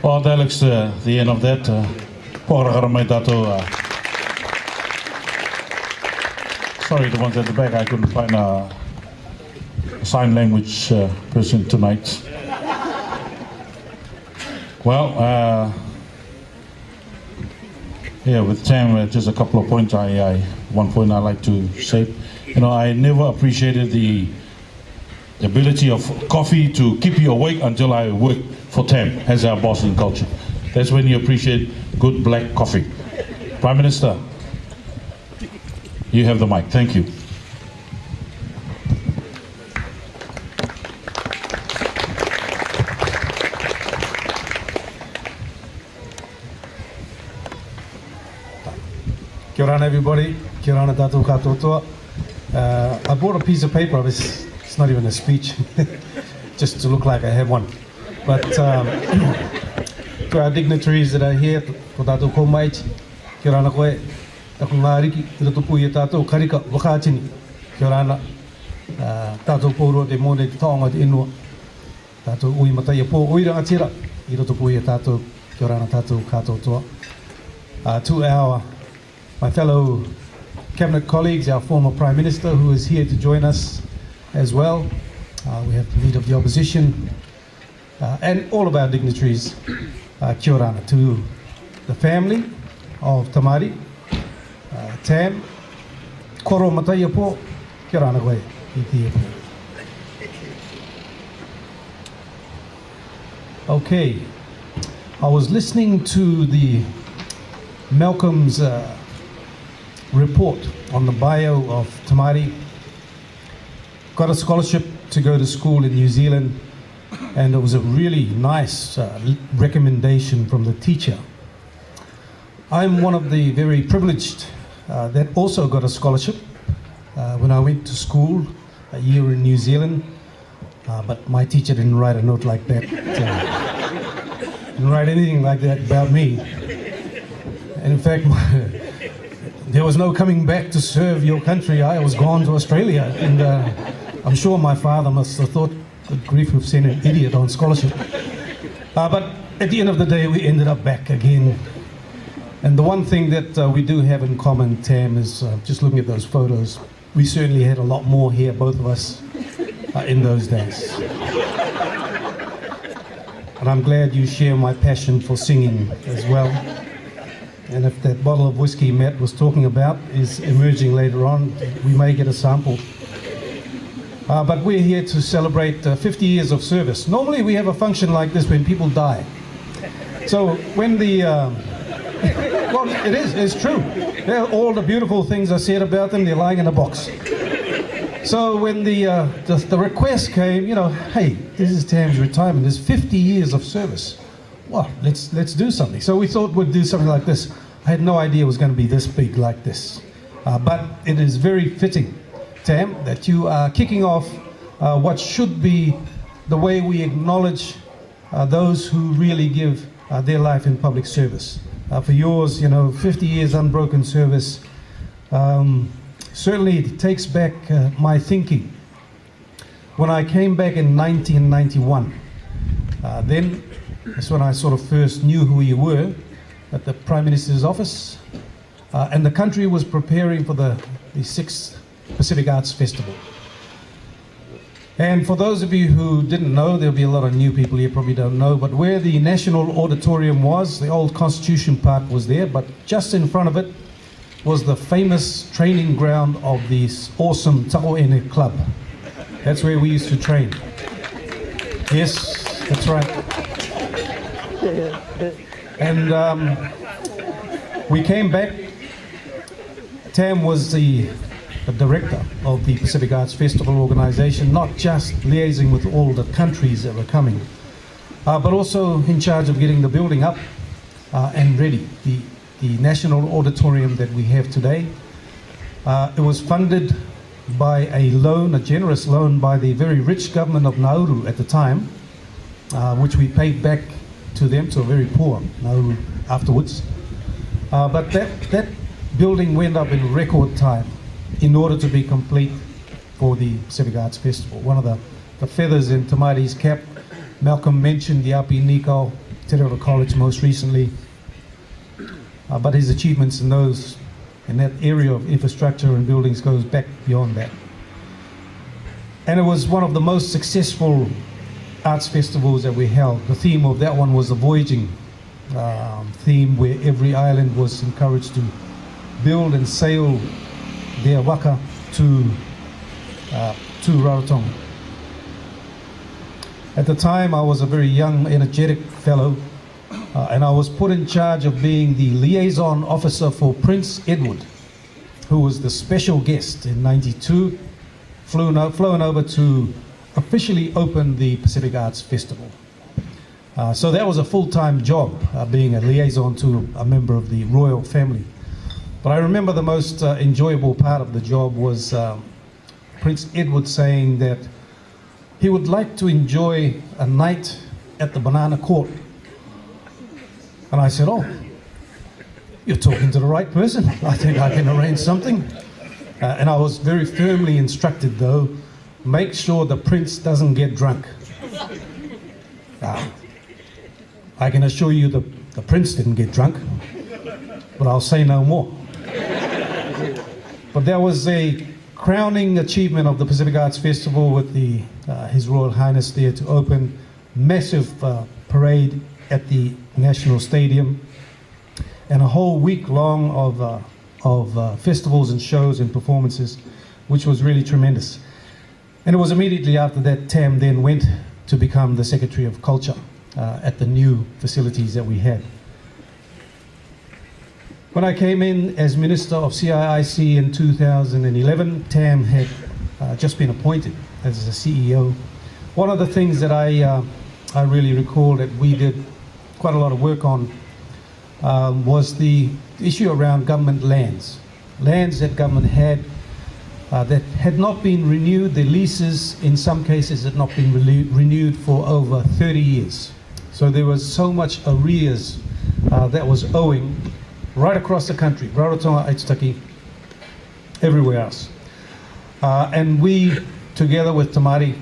Well, that looks the end of that. Sorry, the ones at the back, I couldn't find a sign language person tonight. Well, yeah, with Tam, just a couple of points. One point I like to say. You know, I never appreciated the the ability of coffee to keep you awake until I work for TAM as our boss in culture. That's when you appreciate good black coffee. Prime Minister, you have the mic. Thank you. Kia ora everybody, kia ora tātou katoa. I brought a piece of paper, it's not even a speech, just to look like I have one. But to our dignitaries that are here, ko tātou kōmaiti, kia ora koe, taku ngā riki, i roto pui e tātou karika wakaatini, kia ora tātou pōrua te mōne te taonga te inua, tātou ui matai e pō oiranga tira, i roto pui e tātou, kia ora tātou katoa. To my fellow cabinet colleagues, our former Prime Minister who is here to join us as well. We have the Leader of the Opposition and all of our dignitaries. Kia ora to the family of Tamarii, Tam, koro matai e pō, kia ora koe, i te e pō. Okay, I was listening to the Malcolm's report on the bio of Tamarii. Got a scholarship to go to school in New Zealand, and it was a really nice recommendation from the teacher. I'm one of the very privileged that also got a scholarship when I went to school a year in New Zealand, but my teacher didn't write a note like that. Didn't write anything like that about me. And in fact, there was no coming back to serve your country. I was gone to Australia, and I'm sure my father must have thought, good grief, we've sent an idiot on scholarship. But at the end of the day, we ended up back again. And the one thing that we do have in common, Tam, is just looking at those photos, we certainly had a lot more here, both of us, in those days. And I'm glad you share my passion for singing as well. And if that bottle of whiskey Matt was talking about is emerging later on, we may get a sample. But we're here to celebrate 50 years of service. Normally we have a function like this when people die. So when the, well, it's true. All the beautiful things are said about them, they're lying in a box. So when the request came, you know, hey, this is Tam's retirement, there's 50 years of service. Well, let's do something. So we thought we'd do something like this. I had no idea it was going to be this big like this. But it is very fitting, Tam, that you are kicking off what should be the way we acknowledge those who really give their life in public service. For yours, you know, 50 years unbroken service, certainly it takes back my thinking. When I came back in 1991, then that's when I sort of first knew who you were at the Prime Minister's office. And the country was preparing for the 6th Pacific Arts Festival. And for those of you who didn't know, there'll be a lot of new people here probably don't know, but where the National Auditorium was, the old Constitution Park was there, but just in front of it was the famous training ground of this awesome Taoene Club. That's where we used to train. Yes, that's right. And we came back. Tam was the director of the Pacific Arts Festival organization, not just liaising with all the countries that were coming, but also in charge of getting the building up and ready, the National Auditorium that we have today. It was funded by a loan, a generous loan by the very rich government of Nauru at the time, which we paid back to them, to a very poor Nauru afterwards. But that building went up in record time in order to be complete for the Pacific Arts Festival. One of the feathers in Tamarii's cap, Malcolm mentioned the Api Nikau, Te Reo College most recently, but his achievements in that area of infrastructure and buildings goes back beyond that. And it was one of the most successful arts festivals that we held. The theme of that one was the voyaging theme, where every island was encouraged to build and sail their waka to Rarotonga. At the time, I was a very young, energetic fellow, and I was put in charge of being the liaison officer for Prince Edward, who was the special guest in '92, flown over to officially open the Pacific Arts Festival. So that was a full-time job, being a liaison to a member of the royal family. But I remember the most enjoyable part of the job was Prince Edward saying that he would like to enjoy a night at the Banana Court. And I said, oh, you're talking to the right person. I think I can arrange something. And I was very firmly instructed, though, make sure the prince doesn't get drunk. I can assure you the prince didn't get drunk, but I'll say no more. But there was a crowning achievement of the Pacific Arts Festival with His Royal Highness there to open massive parade at the National Stadium, and a whole week long of festivals and shows and performances, which was really tremendous. And it was immediately after that Tam then went to become the Secretary of Culture at the new facilities that we had. When I came in as Minister of CIIC in 2011, Tam had just been appointed as the CEO. One of the things that I really recall that we did quite a lot of work on was the issue around government lands. Lands that government had that had not been renewed. The leases, in some cases, had not been renewed for over 30 years. So there was so much arrears that was owing right across the country, Rarotonga, Aitutaki, everywhere else. And we, together with Tamarii,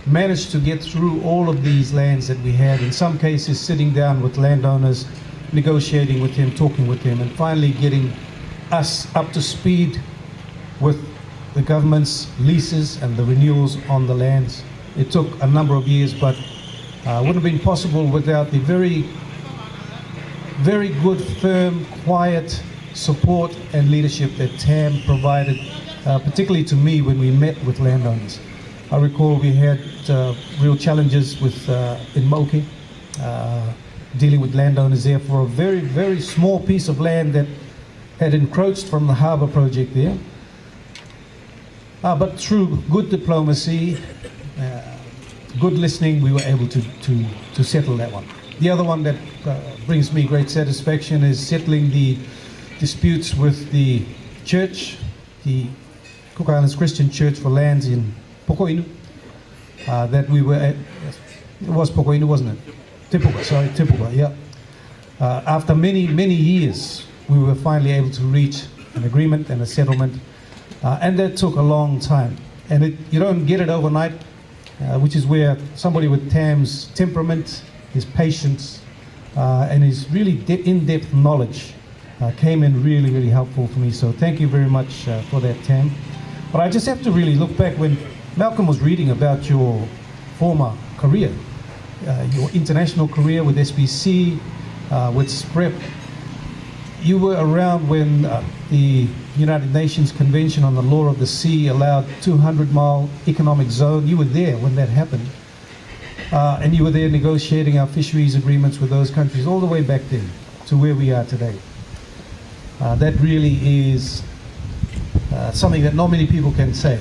managed to get through all of these lands that we had, in some cases sitting down with landowners, negotiating with him, talking with him, and finally getting us up to speed with the government's leases and the renewals on the lands. It took a number of years, but wouldn't have been possible without the very good, firm, quiet support and leadership that Tam provided, particularly to me when we met with landowners. I recall we had real challenges with in Mauke, dealing with landowners there for a very, very small piece of land that had encroached from the harbour project there. But through good diplomacy, good listening, we were able to settle that one. The other one that brings me great satisfaction is settling the disputes with the church, the Cook Islands Christian Church for lands in Pokoinu, that we were at. It was Pokoinu, wasn't it? Tipuka, yeah. After many, many years, we were finally able to reach an agreement and a settlement, and that took a long time. And you don't get it overnight, which is where somebody with Tam's temperament, his patience, and his really in-depth knowledge came in really, really helpful for me. So thank you very much for that, Tam. But I just have to really look back when Malcolm was reading about your former career, your international career with SBC, with SPREP. You were around when the United Nations Convention on the Law of the Sea allowed 200-mile economic zone. You were there when that happened. And you were there negotiating our fisheries agreements with those countries all the way back then to where we are today. That really is something that not many people can say.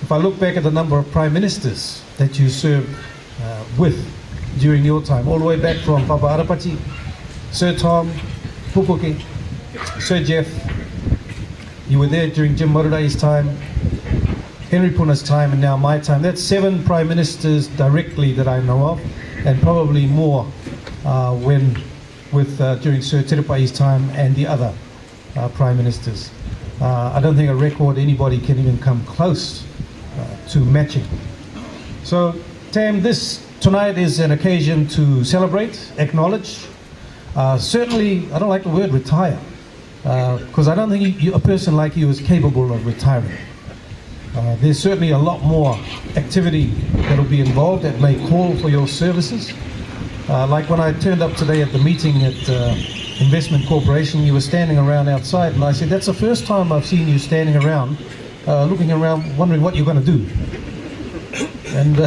If I look back at the number of prime ministers that you served with during your time, all the way back from Papa Arapati, Sir Tom, Pupuke, Sir Jeff, you were there during Jim Marurai's time, Henry Puna's time, and now my time. That's 7 prime ministers directly that I know of, and probably more during Sir Tirupai's time and the other prime ministers. I don't think a record anybody can even come close to matching. So, Tam, tonight is an occasion to celebrate, acknowledge. Certainly, I don't like the word retire, because I don't think a person like you is capable of retiring. There's certainly a lot more activity that will be involved that may call for your services. Like when I turned up today at the meeting at Investment Corporation, you were standing around outside, and I said, that's the first time I've seen you standing around, looking around, wondering what you're going to do. And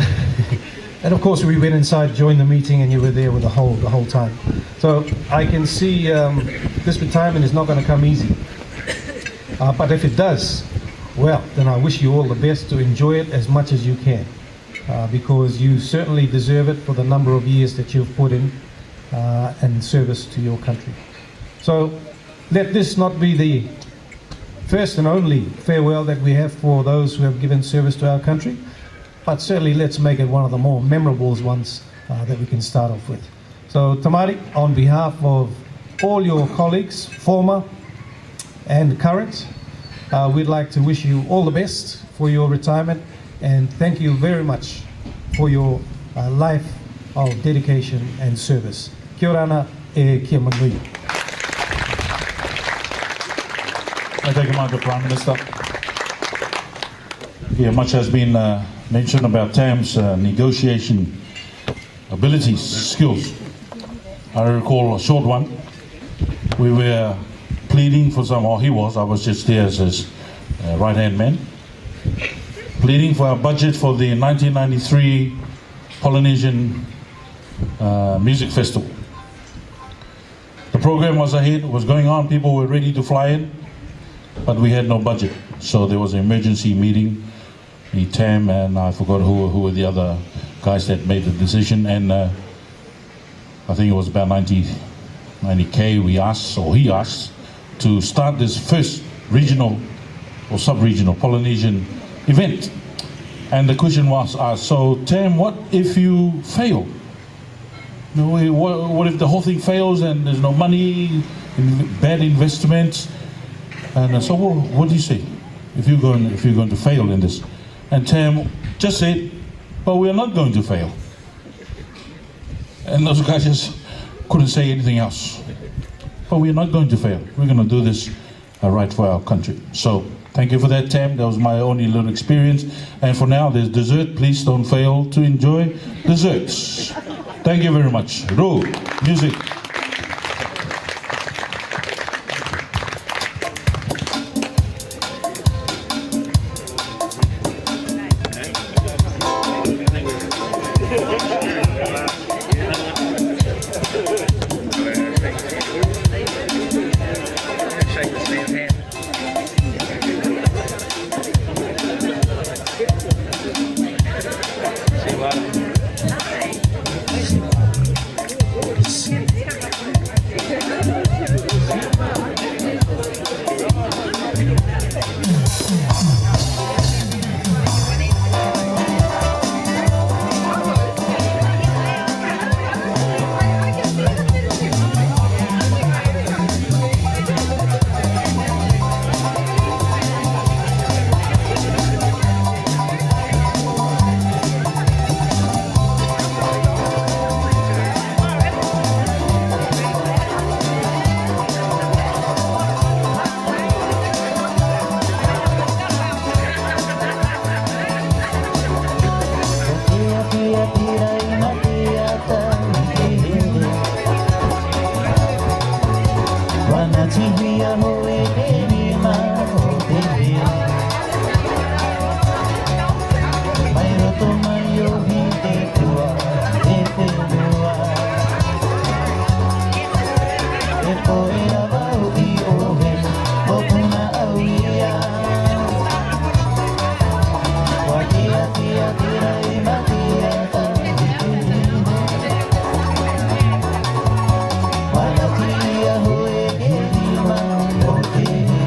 And of course, we went inside, joined the meeting, and you were there with the whole time. So I can see this retirement is not going to come easy. But if it does, well, then I wish you all the best to enjoy it as much as you can, because you certainly deserve it for the number of years that you've put in service to your country. So let this not be the first and only farewell that we have for those who have given service to our country, but certainly let's make it one of the more memorable ones that we can start off with. So Tamarii, on behalf of all your colleagues, former and current, we'd like to wish you all the best for your retirement, and thank you very much for your life of dedication and service. Kia ora ana e kia manui. I thank you, Mr. Prime Minister. Yeah, much has been mentioned about Tam's negotiation abilities, skills. I recall a short one. We were pleading for some, or he was, I was just there as his right-hand man, pleading for a budget for the 1993 Polynesian Music Festival. The program was ahead, was going on, people were ready to fly in, but we had no budget. So there was an emergency meeting, me, Tam, and I forgot who were the other guys that made the decision, and I think it was about 90K we asked, or he asked, to start this first regional or sub-regional Polynesian event. And the question was asked, so Tam, what if you fail? You know, what if the whole thing fails and there's no money, bad investments? And so what do you say if you're going to fail in this? And Tam just said, well, we're not going to fail. And those guys just couldn't say anything else. But we're not going to fail. We're going to do this right for our country. So thank you for that, Tam. That was my only little experience. And for now, there's dessert. Please don't fail to enjoy desserts. Thank you very much. Ro, music. Thank you.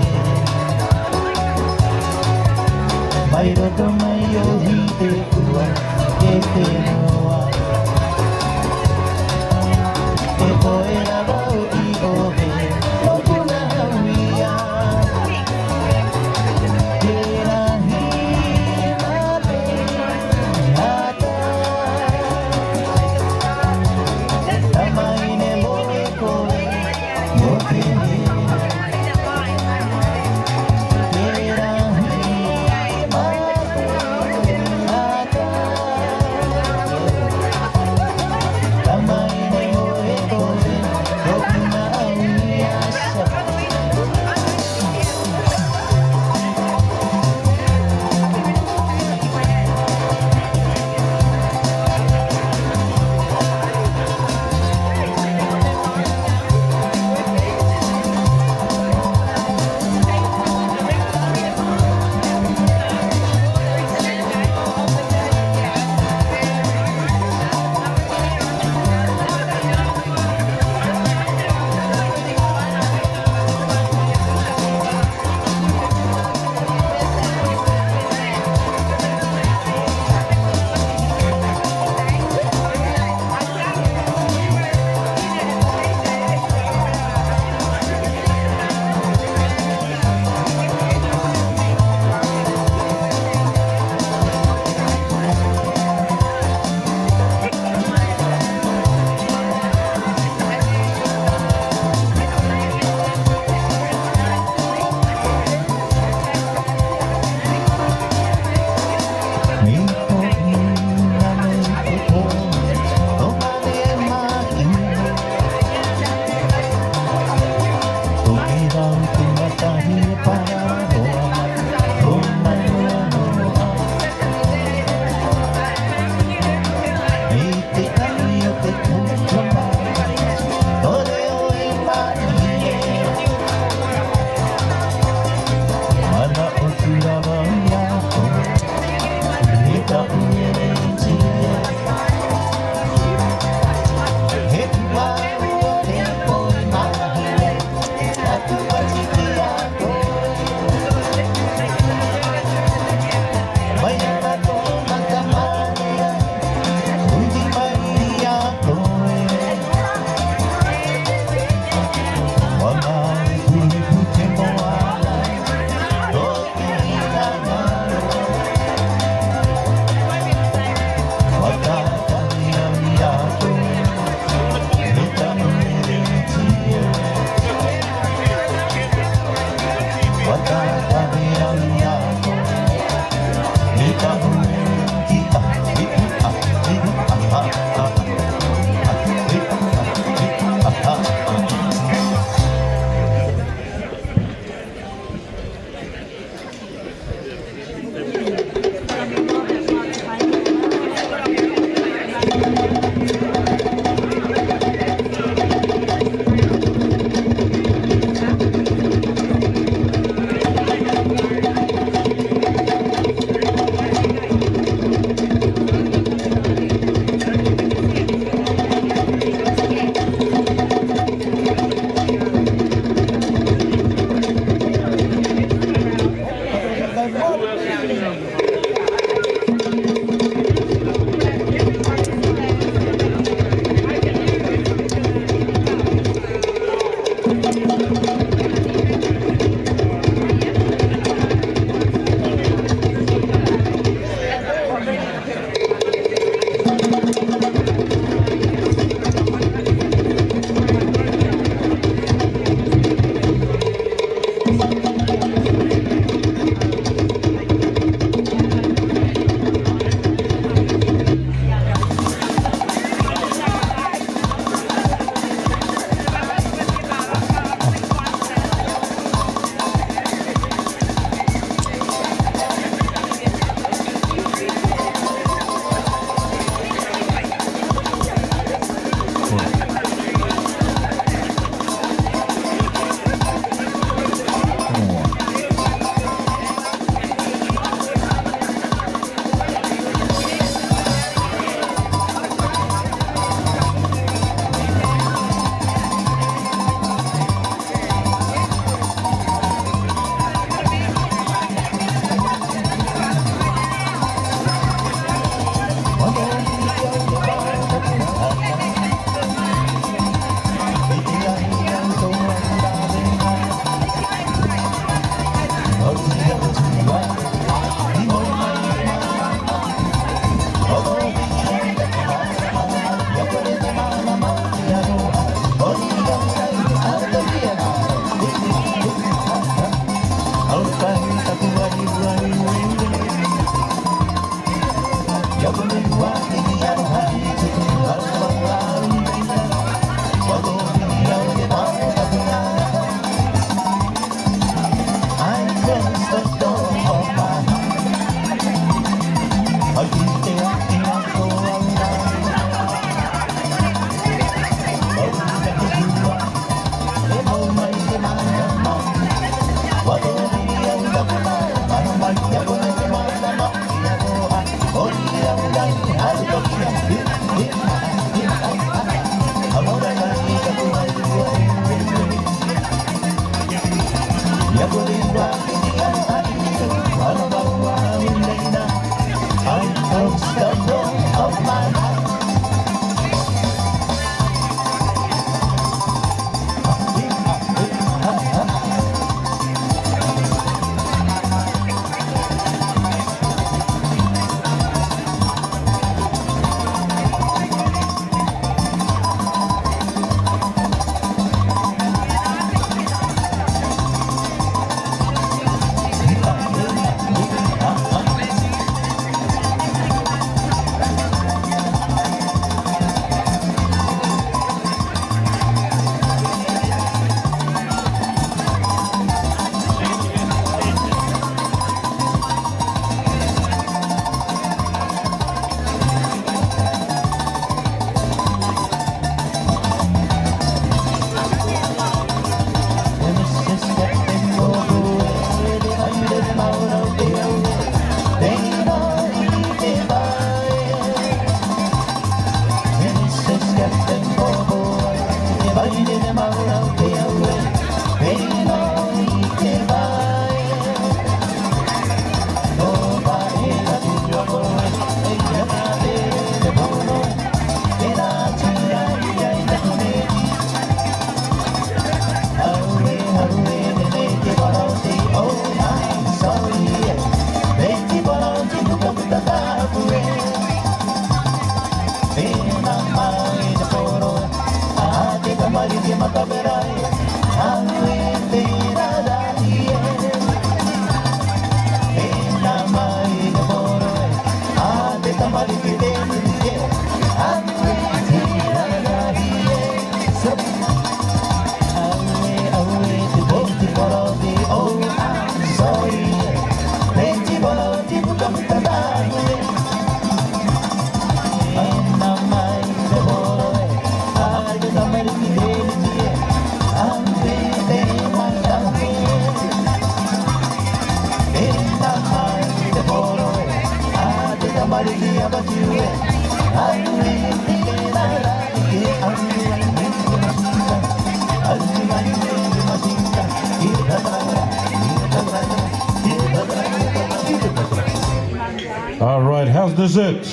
How's dessert?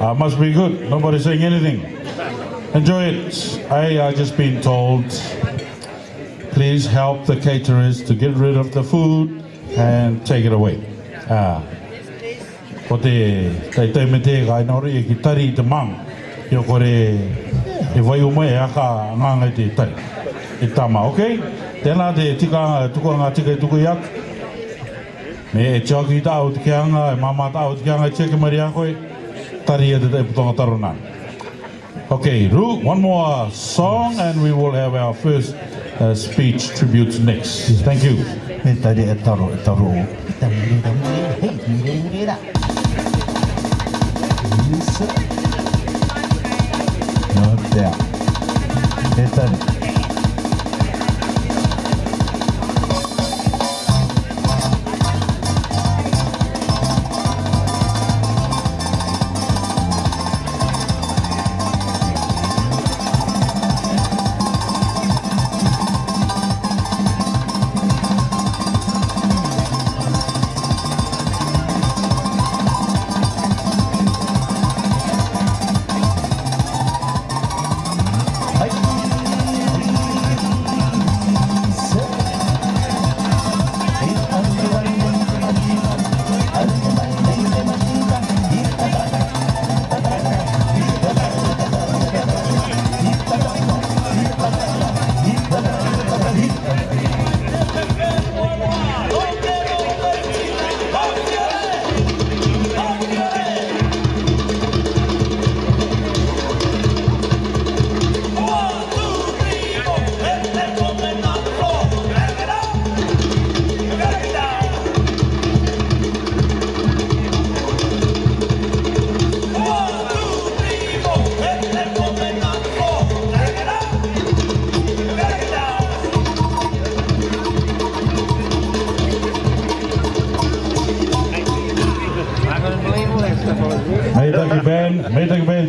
Must be good. Nobody's saying anything. Enjoy it. I just been told, please help the caterers to get rid of the food and take it away. Ko te me te kai nori e ki tari te mang. Yo kore e vai ume e aka nganga te tari. E tama, okay? Tēnā te tika tukanga tika i tuku iak. Me e tiaki ta au te keanga, e mama ta au te keanga, e tiaki mari a koe. Tari e te te putonga tarona. Okay, Ru, one more song and we will have our first speech tributes next. Thank you. Me tari e taro. No, there. E tari.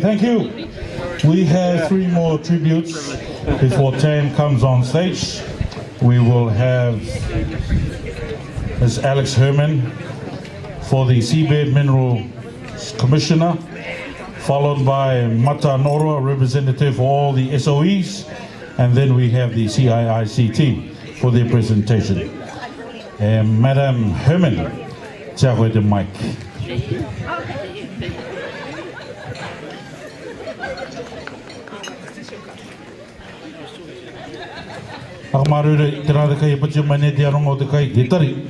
Thank you. We have 3 more tributes before Tam comes on stage. We will have Ms. Alex Herman for the Seabed Mineral Commissioner, followed by Mata Noro, a representative for all the SOEs, and then we have the CIIC team for their presentation. Madam Herman, tia koe te mic. Akamarure, te rāra kai e patia mane te arongo te kai, te tari.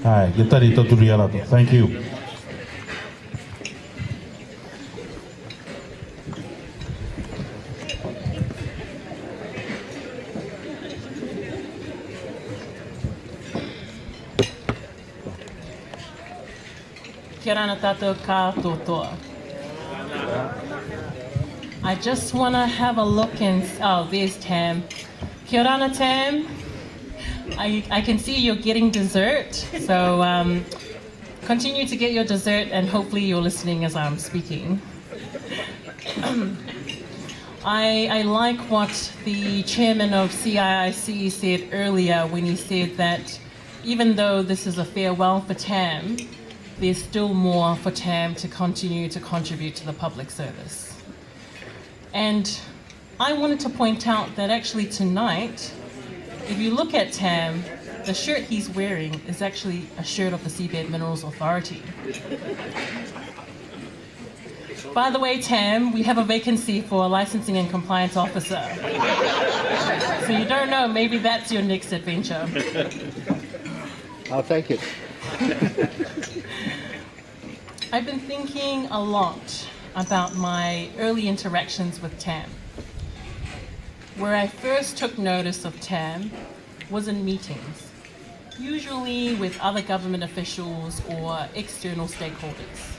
Ai, te tari taturi arato. Thank you. Kia rana tātou kātotoa. I just want to have a look and... Oh, there's Tam. Kia rana, Tam. I can see you're getting dessert, so continue to get your dessert and hopefully you're listening as I'm speaking. I like what the chairman of CIIC said earlier when he said that even though this is a farewell for Tam, there's still more for Tam to continue to contribute to the public service. And I wanted to point out that actually tonight, if you look at Tam, the shirt he's wearing is actually a shirt of the Seabed Minerals Authority. By the way, Tam, we have a vacancy for a licensing and compliance officer. So you don't know, maybe that's your next adventure. I'll take it. I've been thinking a lot about my early interactions with Tam. Where I first took notice of Tam was in meetings, usually with other government officials or external stakeholders.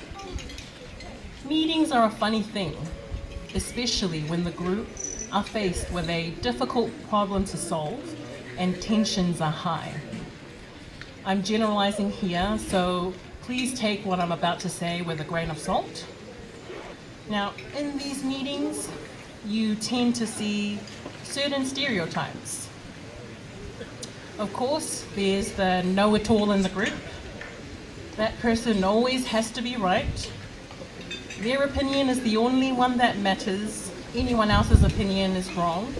Meetings are a funny thing, especially when the group are faced with a difficult problem to solve and tensions are high. I'm generalizing here, so please take what I'm about to say with a grain of salt. Now, in these meetings, you tend to see certain stereotypes. Of course, there's the know-it-all in the group, That person always has to be right. Their opinion is the only one that matters. Anyone else's opinion is wrong.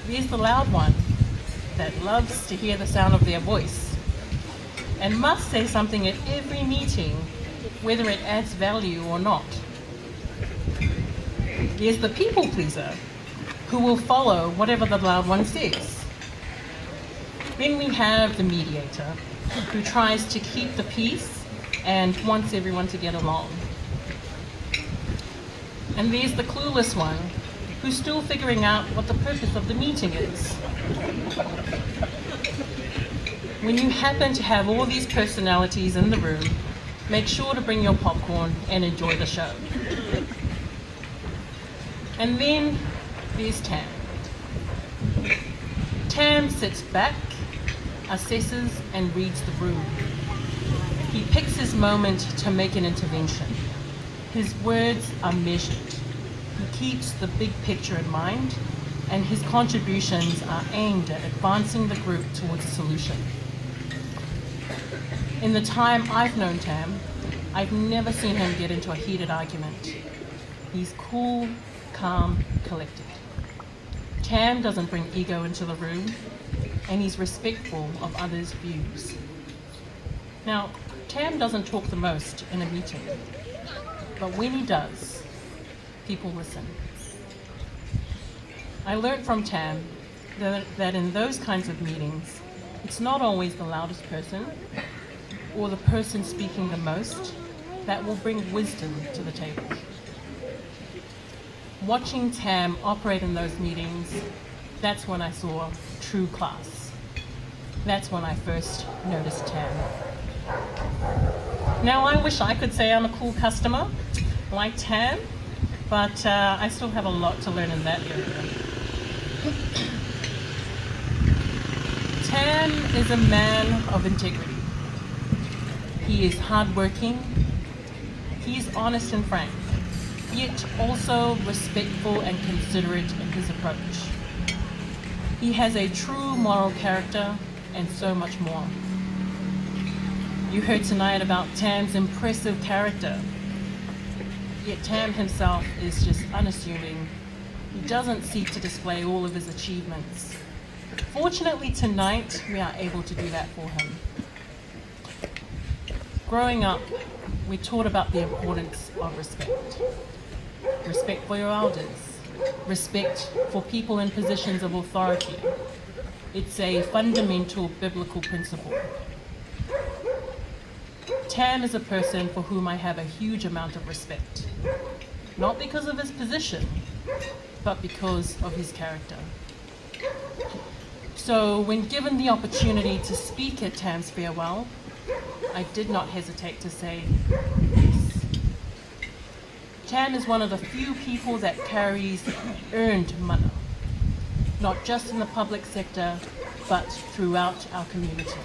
There's the loud one that loves to hear the sound of their voice and must say something at every meeting, whether it adds value or not. There's the people pleaser who will follow whatever the loud one says. Then we have the mediator who tries to keep the peace and wants everyone to get along. And there's the clueless one who's still figuring out what the purpose of the meeting is. When you happen to have all these personalities in the room, make sure to bring your popcorn and enjoy the show. And then there's Tam. Tam sits back, assesses and reads the room. He picks his moment to make an intervention. His words are measured. He keeps the big picture in mind, and his contributions are aimed at advancing the group towards a solution. In the time I've known Tam, I've never seen him get into a heated argument. He's cool, calm, collected. Tam doesn't bring ego into the room, and he's respectful of others' views. Now, Tam doesn't talk the most in a meeting, but when he does, people listen. I learned from Tam that in those kinds of meetings, it's not always the loudest person or the person speaking the most that will bring wisdom to the table. Watching Tam operate in those meetings, that's when I saw true class. That's when I first noticed Tam. Now, I wish I could say I'm a cool customer like Tam, but I still have a lot to learn in that area. Tam is a man of integrity. He is hardworking, he is honest and frank, yet also respectful and considerate in his approach. He has a true moral character and so much more. You heard tonight about Tam's impressive character, yet Tam himself is just unassuming. He doesn't seek to display all of his achievements. Fortunately tonight, we are able to do that for him. Growing up, we taught about the importance of respect. Respect for your elders. Respect for people in positions of authority. It's a fundamental biblical principle. Tam is a person for whom I have a huge amount of respect. Not because of his position, but because of his character. So when given the opportunity to speak at Tam's farewell, I did not hesitate to say yes. Tam is one of the few people that carries earned mana, not just in the public sector, but throughout our community.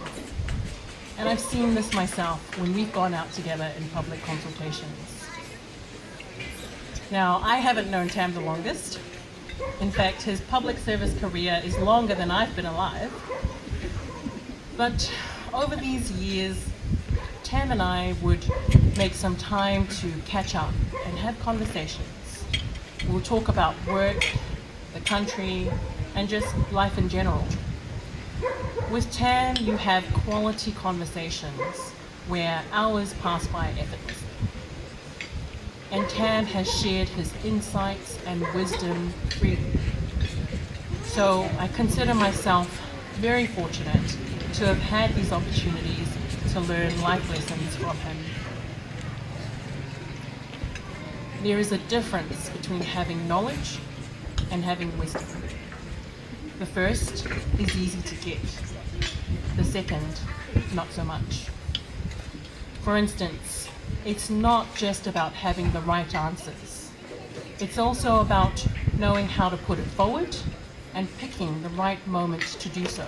And I've seen this myself when we've gone out together in public consultations. Now, I haven't known Tam the longest. In fact, his public service career is longer than I've been alive. But over these years, Tam and I would make some time to catch up and have conversations. We'll talk about work, the country, and just life in general. With Tam, you have quality conversations where hours pass by effortlessly. And Tam has shared his insights and wisdom freely. So I consider myself very fortunate to have had these opportunities to learn life lessons from him. There is a difference between having knowledge and having wisdom. The first is easy to get. The second, not so much. For instance, it's not just about having the right answers. It's also about knowing how to put it forward and picking the right moment to do so.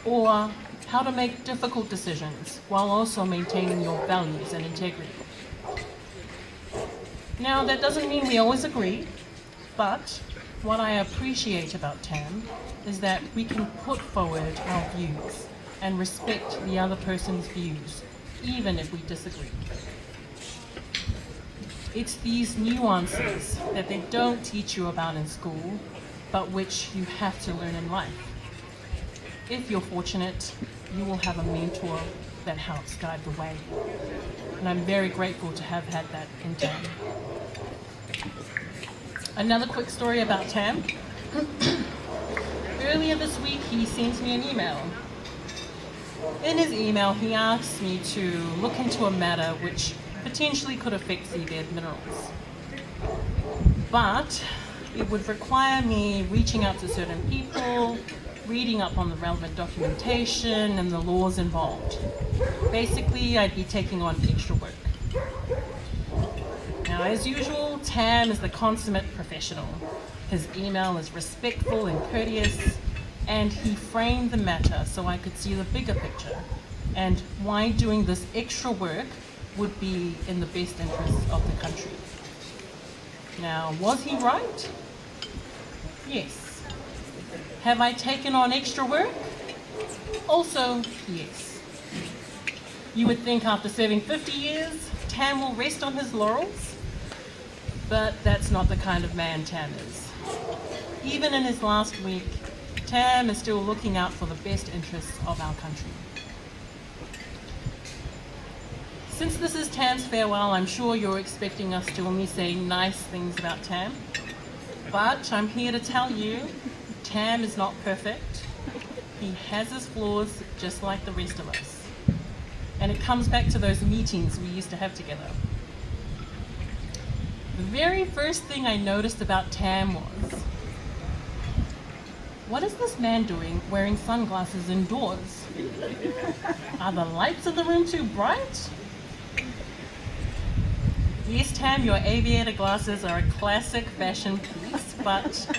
Or how to make difficult decisions while also maintaining your values and integrity. Now, that doesn't mean we always agree, but what I appreciate about Tam is that we can put forward our views and respect the other person's views, even if we disagree. It's these nuances that they don't teach you about in school, but which you have to learn in life. If you're fortunate, you will have a mentor that helps guide the way. And I'm very grateful to have had that in Tam. Another quick story about Tam. Earlier this week, he sent me an email. In his email, he asked me to look into a matter which potentially could affect seabed minerals. But it would require me reaching out to certain people, reading up on the relevant documentation and the laws involved. Basically, I'd be taking on extra work. Now, as usual, Tam is the consummate professional. His email is respectful and courteous, and he framed the matter so I could see the bigger picture and why doing this extra work would be in the best interests of the country. Now, was he right? Yes. Have I taken on extra work? Also, yes. You would think after serving 50 years, Tam will rest on his laurels, but that's not the kind of man Tam is. Even in his last week, Tam is still looking out for the best interests of our country. Since this is Tam's farewell, I'm sure you're expecting us to only say nice things about Tam. But I'm here to tell you, Tam is not perfect. He has his flaws just like the rest of us. And it comes back to those meetings we used to have together. The very first thing I noticed about Tam was, what is this man doing wearing sunglasses indoors? Are the lights in the room too bright? Yes, Tam, your aviator glasses are a classic fashion piece, but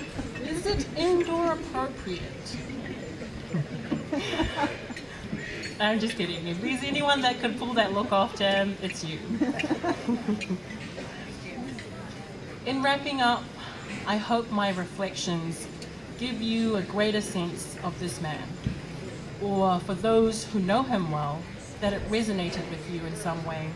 is it indoor appropriate? I'm just kidding. If there's anyone that could pull that look off, Tam, it's you. In wrapping up, I hope my reflections give you a greater sense of this man, or for those who know him well, that it resonated with you in some way.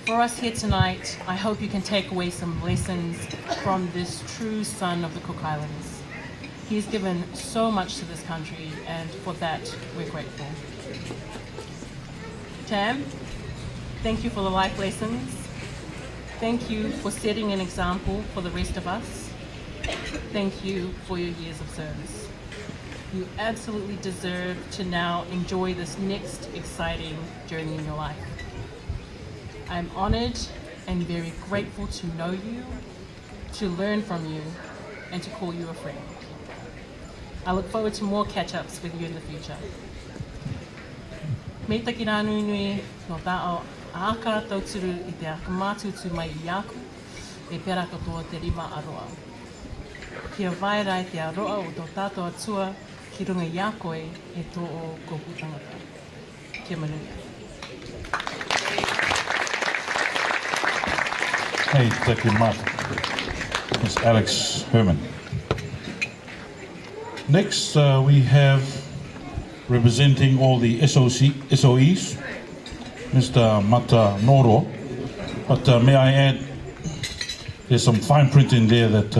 For us here tonight, I hope you can take away some lessons from this true son of the Cook Islands. He's given so much to this country, and for that, we're grateful. Tam, thank you for the life lessons. Thank you for setting an example for the rest of us. Thank you for your years of service. You absolutely deserve to now enjoy this next exciting journey in your life. I'm honored and very grateful to know you, to learn from you, and to call you a friend. I look forward to more catch-ups with you in the future. Me taki rā nui nui no tāo ākara tauturu I te akamātutu mai I aku, e pera katoa te rima aroa. Kia vai rai te aroa o tō tātou atua, ki runga I a koe e tō o kōku tangata. Kia manuia. Hey, thank you, Mark. It's Alex Herman. Next, we have representing all the SOEs, Mr. Mata Noro. But may I add, there's some fine print in there that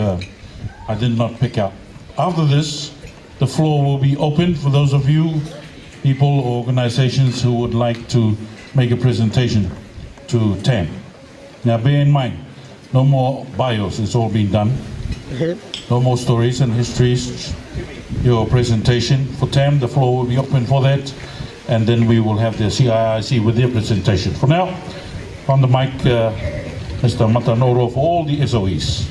I did not pick up. After this, the floor will be open for those of you, people or organizations who would like to make a presentation to Tam. Now bear in mind, no more bios, it's all been done. No more stories and histories. Your presentation for Tam, the floor will be open for that, and then we will have the CIIC with their presentation. For now, on the mic, Mr. Matanoro for all the SOEs.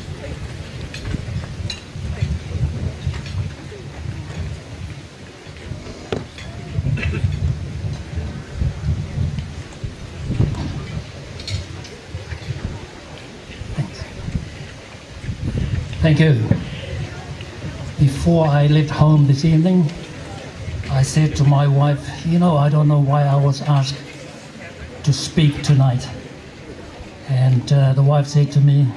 Thank you. Before I left home this evening, I said to my wife, you know, I don't know why I was asked to speak tonight. And the wife said to me,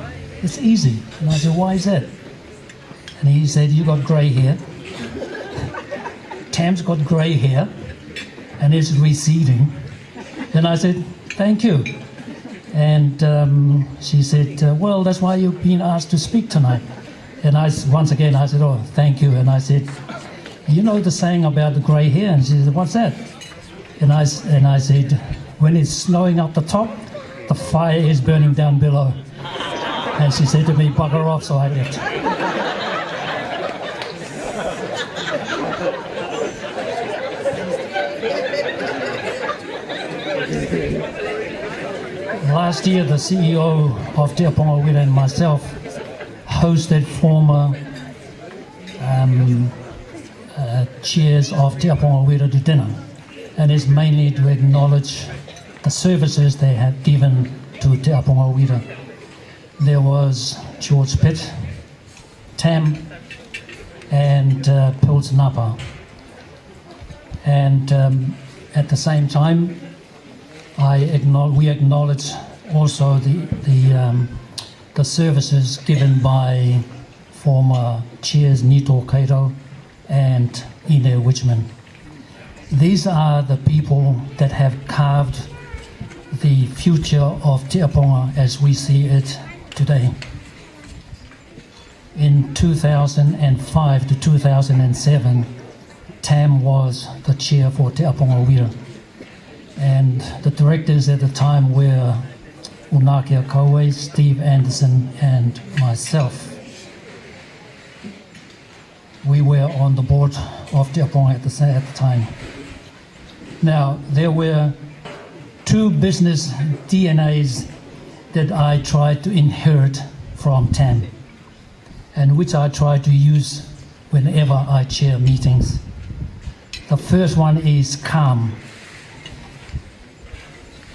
it's easy. And I said, why is that? And he said, you got grey hair. Tam's got grey hair and is receding. Then I said, thank you. And she said, well, that's why you've been asked to speak tonight. And once again, I said, oh, thank you. And I said, you know the saying about the grey hair? And she said, what's that? And I said, when it's snowing up the top, the fire is burning down below. And she said to me, bugger off, so I left. Last year, the CEO of Te Aponga Wira and myself hosted former chairs of Te Aponga Wira to dinner, and it's mainly to acknowledge the services they have given to Te Aponga Wira. There was George Pitt, Tam, and Pils Napa. And at the same time, we acknowledge also the services given by former chairs Nito Kato and Ine Wichman. These are the people that have carved the future of Te Aponga as we see it today. In 2005 to 2007, Tam was the chair for Te Aponga Wira. And the directors at the time were Unakia Kowe, Steve Anderson, and myself. We were on the board of Te Aponga at the time. Now, there were two business DNAs that I tried to inherit from Tam, and which I try to use whenever I chair meetings. The first one is calm.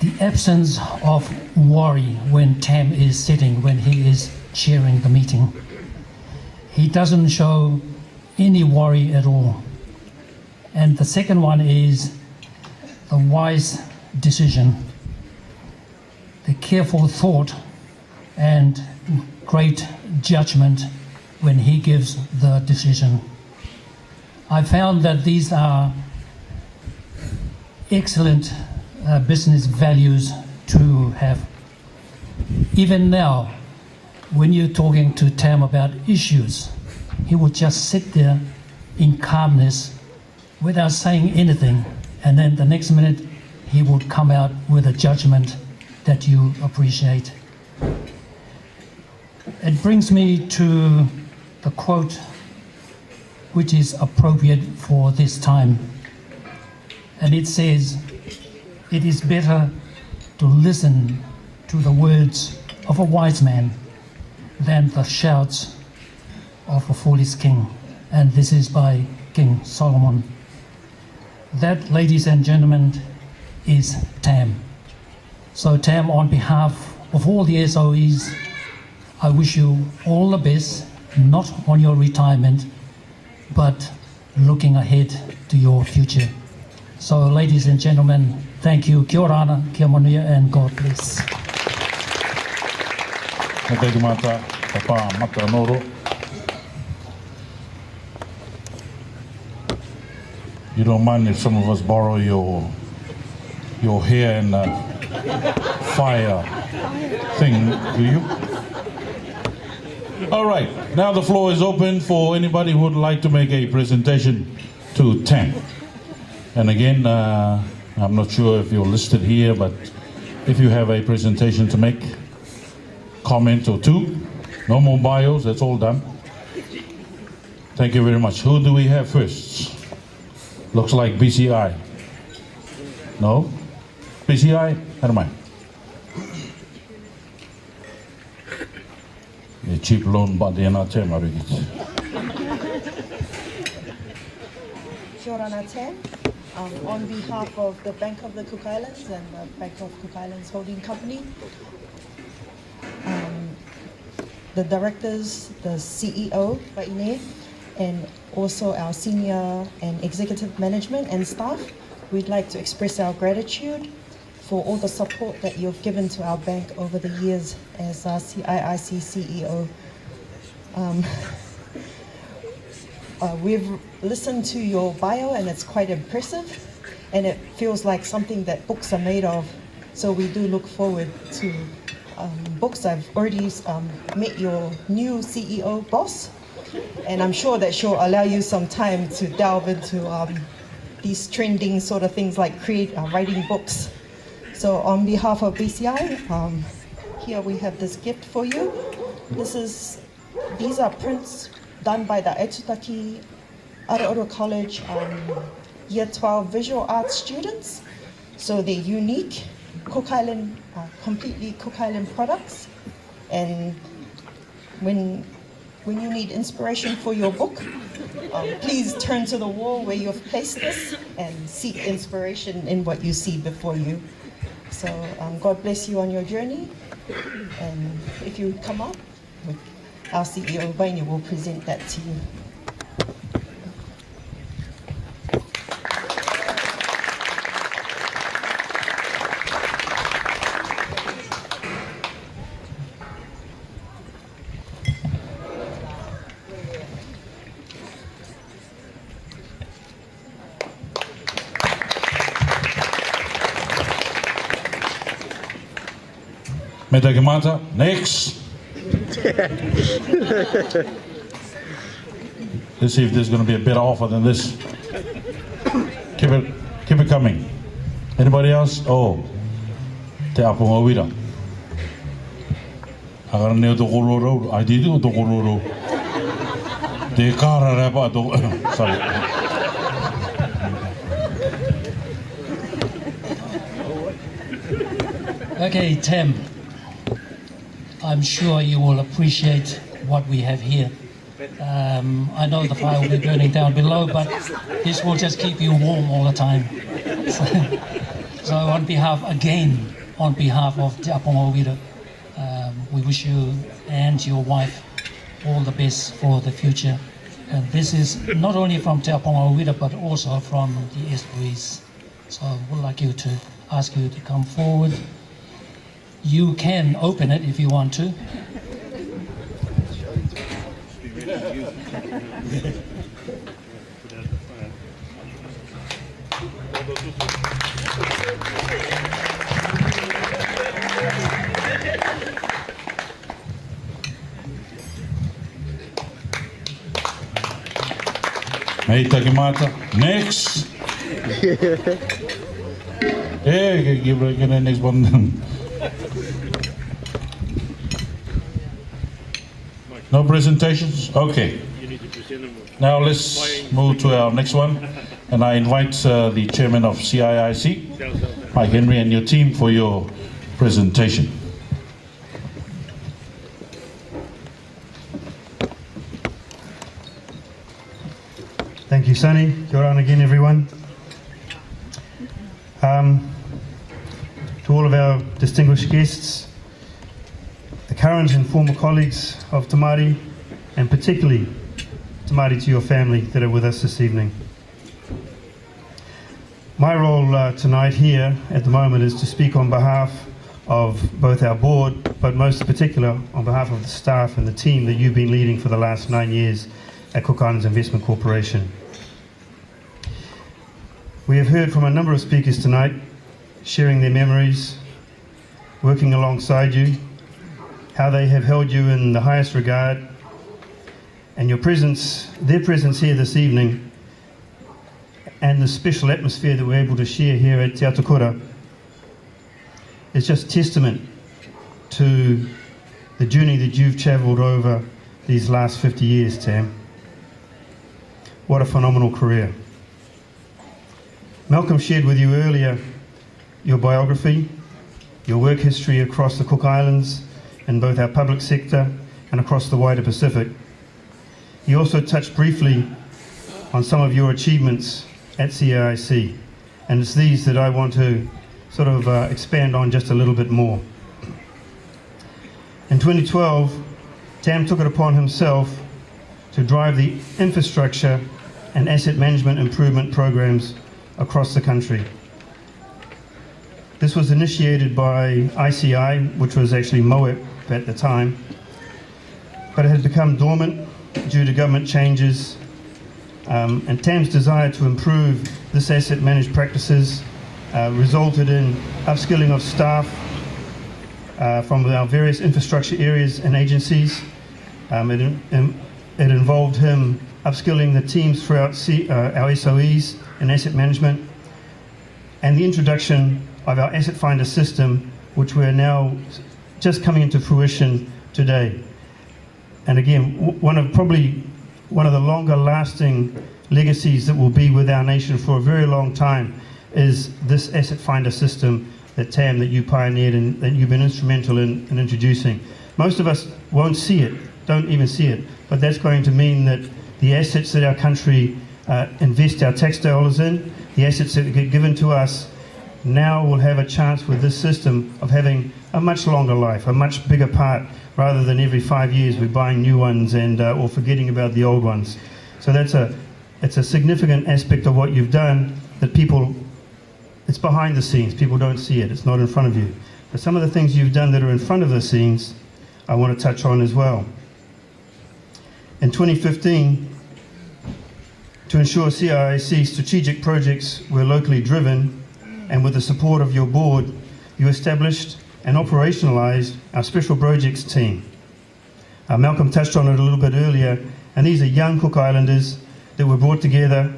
The absence of worry when Tam is sitting, when he is chairing the meeting. He doesn't show any worry at all. And the second one is the wise decision, the careful thought and great judgment when he gives the decision. I found that these are excellent business values to have. Even now, when you're talking to Tam about issues, he would just sit there in calmness without saying anything, and then the next minute he would come out with a judgment that you appreciate. It brings me to the quote which is appropriate for this time, and it says, "It is better to listen to the words of a wise man than the shouts of a foolish king." And this is by King Solomon. That, ladies and gentlemen, is Tam. So Tam, on behalf of all the SOEs, I wish you all the best, not on your retirement, but looking ahead to your future. So, ladies and gentlemen, thank you. Kia ora ana, kia monia, and God bless. You don't mind if some of us borrow your hair and fire thing, do you? All right, now the floor is open for anybody who would like to make a presentation to Tam. And again, I'm not sure if you're listed here, but if you have a presentation to make, comment or two, no more bios, that's all done. Thank you very much. Who do we have first? Looks like BCI. No? BCI? Never mind. The cheap loan, but they're not Tamarii. Kia ora ana, Tam. On behalf of the Bank of the Cook Islands and the Bank of Cook Islands Holding Company, the directors, the CEO, Ine, and also our senior and executive management and staff, we'd like to express our gratitude for all the support that you've given to our bank over the years as our CIIC CEO. We've listened to your bio and it's quite impressive, and it feels like something that books are made of. So we do look forward to books. I've already met your new CEO boss, and I'm sure that she'll allow you some time to delve into these trending sort of things like writing books. So on behalf of BCI, here we have this gift for you. These are prints done by the Aitutaki Aroaro College Year 12 Visual Arts students. So they're unique, Cook Island, completely Cook Island products. And when you need inspiration for your book, please turn to the wall where you've placed this and seek inspiration in what you see before you. So God bless you on your journey. And if you come up, our CEO, Vaini, will present that to you. Metagimata, next. Let's see if there's going to be a better offer than this. Keep it coming. Anybody else? Oh, te apunga wira. Agora neo to kororo. I did to kororo. Te kara rapa to. Sorry. Okay, Tim. I'm sure you will appreciate what we have here. I know the fire will be burning down below, but this will just keep you warm all the time. So on behalf of Te Aponga Wira, we wish you and your wife all the best for the future. And this is not only from Te Aponga Wira, but also from the Estuaries. So I would like to ask you to come forward. You can open it if you want to. Hey, Takimata, next. Hey, give the next one. No presentations? Okay. Now let's move to our next one. And I invite the chairman of CIIC, Mike Henry, and your team for your presentation. Thank you, Sonny. Kia ora again, everyone. To all of our distinguished guests, the current and former colleagues of Tamarii, and particularly Tamarii to your family that are with us this evening. My role tonight here at the moment is to speak on behalf of both our board, but most in particular on behalf of the staff and the team that you've been leading for the last 9 years at Cook Islands Investment Corporation. We have heard from a number of speakers tonight, sharing their memories, working alongside you, how they have held you in the highest regard, and their presence here this evening, and the special atmosphere that we're able to share here at Te Atakura is just testament to the journey that you've travelled over these last 50 years, Tam. What a phenomenal career. Malcolm shared with you earlier your biography, your work history across the Cook Islands in both our public sector and across the wider Pacific. He also touched briefly on some of your achievements at CIIC, and it's these that I want to sort of expand on just a little bit more. In 2012, Tam took it upon himself to drive the infrastructure and asset management improvement programs across the country. This was initiated by ICI, which was actually MOEP at the time, but it had become dormant due to government changes And TAM's desire to improve this asset managed practices resulted in upskilling of staff from our various infrastructure areas and agencies. It involved him upskilling the teams throughout our SOEs in asset management, and the introduction of our Asset Finder system, which we're now just coming into fruition today. And again, one of the longer lasting legacies that will be with our nation for a very long time is this Asset Finder system that TAM, that you pioneered and that you've been instrumental in introducing. Most of us won't see it, don't even see it, but that's going to mean that the assets that our country invest our tax dollars in, the assets that get given to us, now will have a chance with this system of having a much longer life, a much bigger part, rather than every 5 years we're buying new ones and or forgetting about the old ones. So it's a significant aspect of what you've done that it's behind the scenes. People don't see it. It's not in front of you. But some of the things you've done that are in front of the scenes, I want to touch on as well. In 2015, to ensure CIIC strategic projects were locally driven, and with the support of your board, you established and operationalized our special projects team. Malcolm touched on it a little bit earlier, and these are young Cook Islanders that were brought together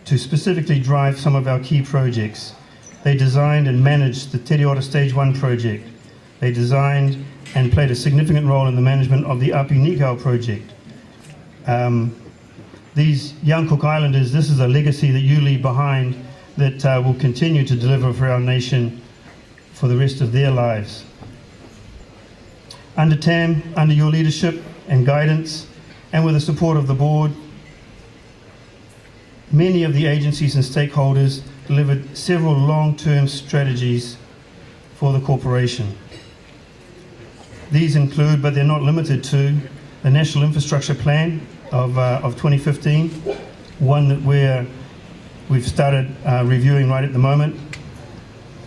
to specifically drive some of our key projects. They designed and managed the Te Ora Stage 1 project. They designed and played a significant role in the management of the Api Nikau project. These young Cook Islanders, this is a legacy that you leave behind that will continue to deliver for our nation for the rest of their lives. Under TAM, under your leadership and guidance, and with the support of the board, many of the agencies and stakeholders delivered several long-term strategies for the corporation. These include, but they're not limited to, the National Infrastructure Plan of 2015, one that we've started reviewing right at the moment.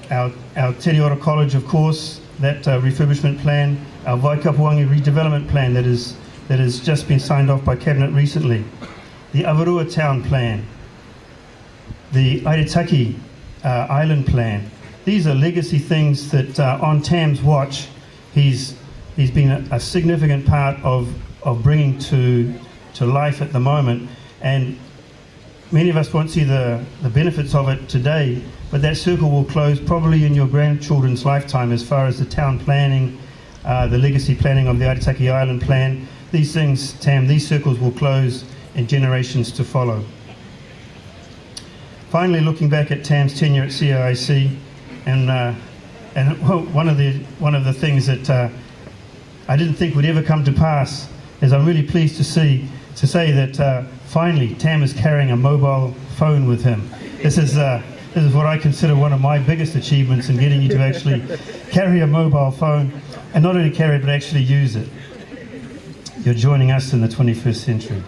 Our Te Ora College, of course, that refurbishment plan, our Waikapuangi redevelopment plan that has just been signed off by Cabinet recently, the Avarua Town plan, the Airetaki Island plan. These are legacy things that on TAM's watch, he's been a significant part of bringing to life at the moment, and many of us won't see the benefits of it today, but that circle will close probably in your grandchildren's lifetime as far as the town planning, the legacy planning of the Airetaki Island plan. These things, TAM, these circles will close in generations to follow. Finally, looking back at TAM's tenure at CIIC, and one of the things that I didn't think would ever come to pass is I'm really pleased to say that finally TAM is carrying a mobile phone with him. This is what I consider one of my biggest achievements in getting you to actually carry a mobile phone, and not only carry it but actually use it. You're joining us in the 21st century.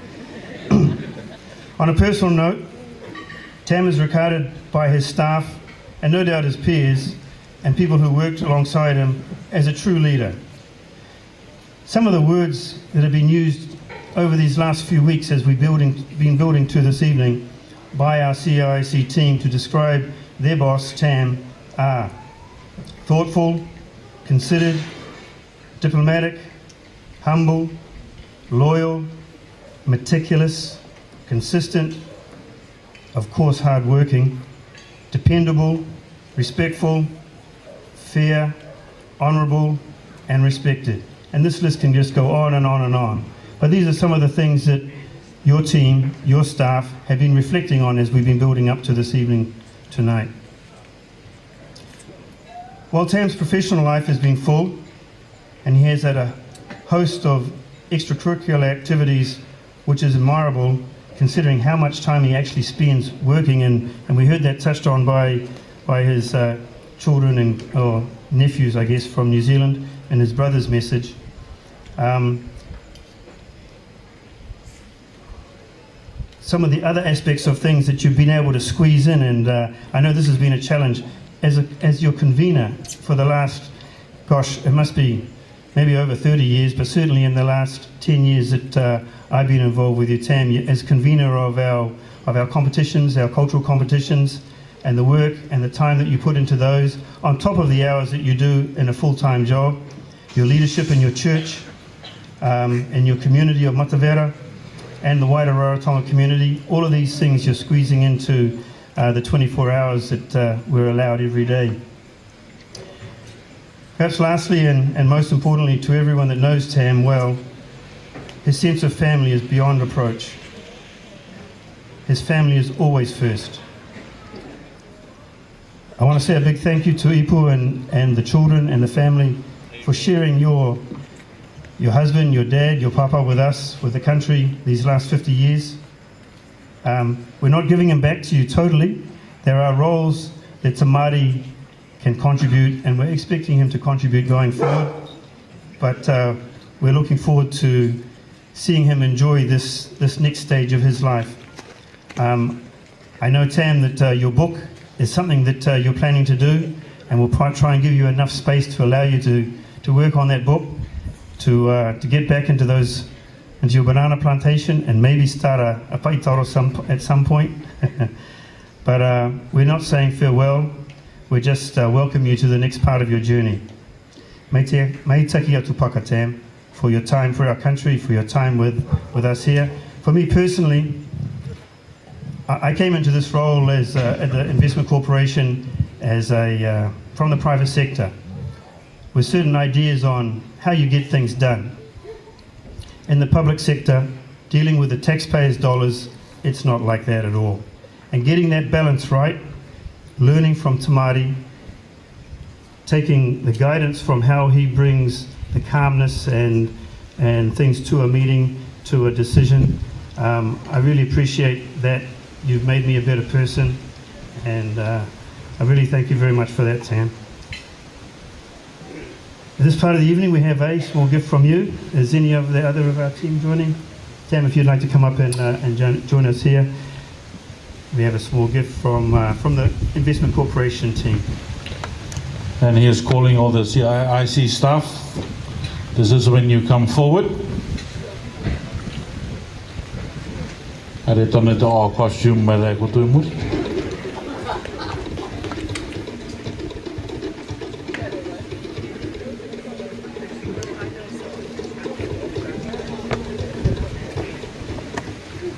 On a personal note, TAM is regarded by his staff, and no doubt his peers, and people who worked alongside him, as a true leader. Some of the words that have been used over these last few weeks as we've been building to this evening by our CIIC team to describe their boss, TAM, are thoughtful, considered, diplomatic, humble, loyal, meticulous, consistent, of course hardworking, dependable, respectful, fair, honourable, and respected. And this list can just go on and on and on. But these are some of the things that your team, your staff, have been reflecting on as we've been building up to this evening tonight. While Tam's professional life has been full, and he has had a host of extracurricular activities, which is admirable, considering how much time he actually spends working, and we heard that touched on by his children or nephews, I guess, from New Zealand, and his brother's message. Some of the other aspects of things that you've been able to squeeze in, and I know this has been a challenge as your convener for the last, gosh, it must be maybe over 30 years, but certainly in the last 10 years that I've been involved with you, Tam, as convener of our competitions, our cultural competitions, and the work and the time that you put into those, on top of the hours that you do in a full-time job, your leadership in your church, in your community of Matavera, and the wider Rarotonga community, all of these things you're squeezing into the 24 hours that we're allowed every day. Perhaps lastly, and most importantly to everyone that knows Tam well, his sense of family is beyond reproach. His family is always first. I want to say a big thank you to Ipu and the children and the family for sharing your husband, your dad, your papa with us, with the country these last 50 years. We're not giving him back to you totally. There are roles that Tamarii can contribute, and we're expecting him to contribute going forward. But we're looking forward to seeing him enjoy this next stage of his life. I know, Tam, that your book is something that you're planning to do, and we'll try and give you enough space to allow you to work on that book, to get back into your banana plantation and maybe start a paitaro at some point. But we're not saying farewell, we just welcome you to the next part of your journey. Mai taki atu paka, Tam, for your time for our country, for your time with us here. For me personally, I came into this role as at the investment corporation as from the private sector, with certain ideas on how you get things done. In the public sector, dealing with the taxpayers' dollars, it's not like that at all. And getting that balance right, learning from Tamarii, taking the guidance from how he brings the calmness and things to a meeting, to a decision. I really appreciate that. You've made me a better person, and I really thank you very much for that, Tam. At this part of the evening, we have a small gift from you. Is any of the other of our team joining? Tam, if you'd like to come up and join us here. We have a small gift from the Investment Corporation team. And he is calling all the CIIC staff. This is when you come forward. Are tone to all costume mara ko tu muri.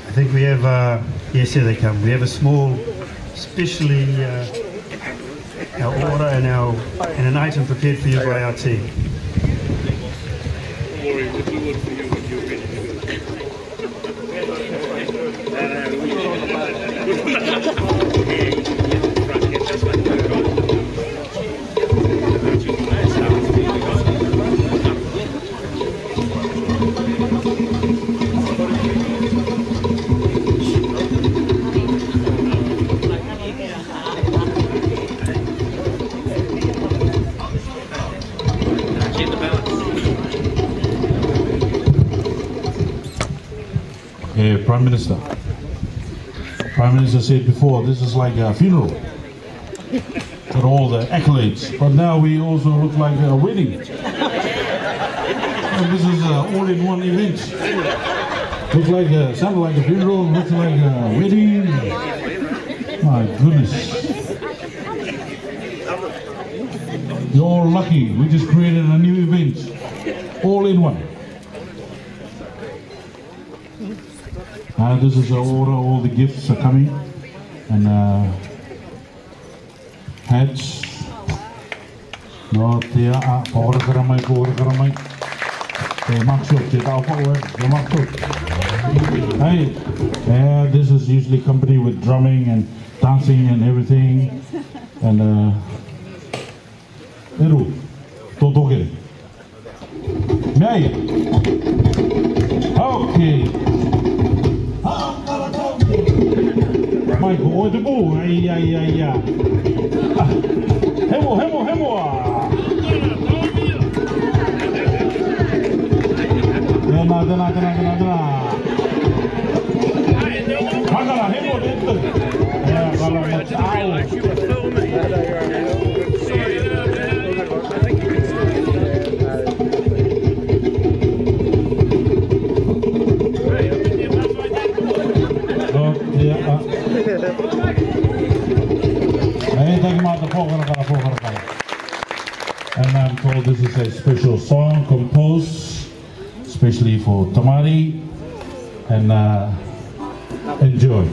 I think we have, yes, here they come. We have a small, specially our order and an item prepared for you by our team. Prime Minister. Prime Minister said before, this is like a funeral. Got all the accolades, but now we also look like a wedding. And this is an all-in-one event. Looks like sounded like a funeral, looks like a wedding. My goodness. You're all lucky. We just created a new event. All-in-one. This is the order, all the gifts are coming, and hats. No, they are power karamai. They maksud, they tahu power, they maksud. Hey, this is usually accompanied with drumming and dancing and everything, and Eru, toto ke. May. Okay. Michael, oh, the boo, yeah. Hemo. Dena. Magala, hemo, dentro. Yeah, And I'm told this is a special song composed especially for Tamarii, and enjoy.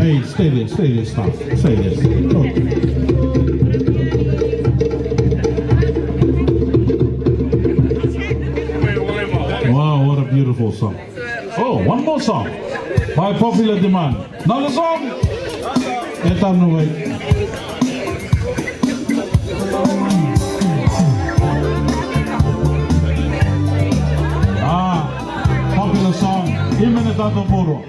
Hey, stay there, stop. Stay there. Wow, what a beautiful song. Oh, one more song. By popular demand. Another song? Get on the way. tātou poro.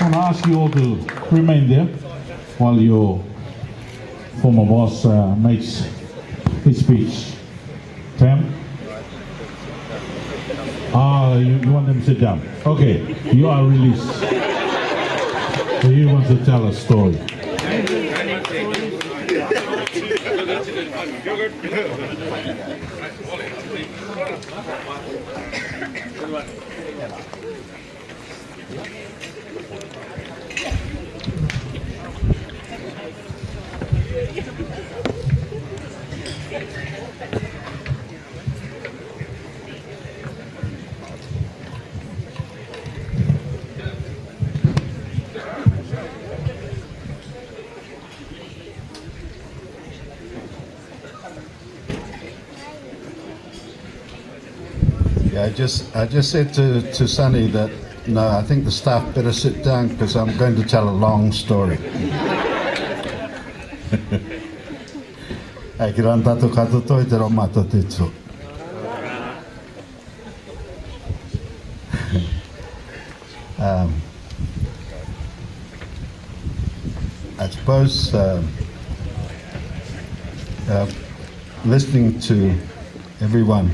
I want to ask you all to remain there while your former boss makes his speech. Tam? You want them to sit down? Okay, you are released. So he wants to tell a story. I just said to Sonny that, no, I think the staff better sit down because I'm going to tell a long story. Ai ki ran tātou katoto I te ro mātou te tō. I suppose listening to everyone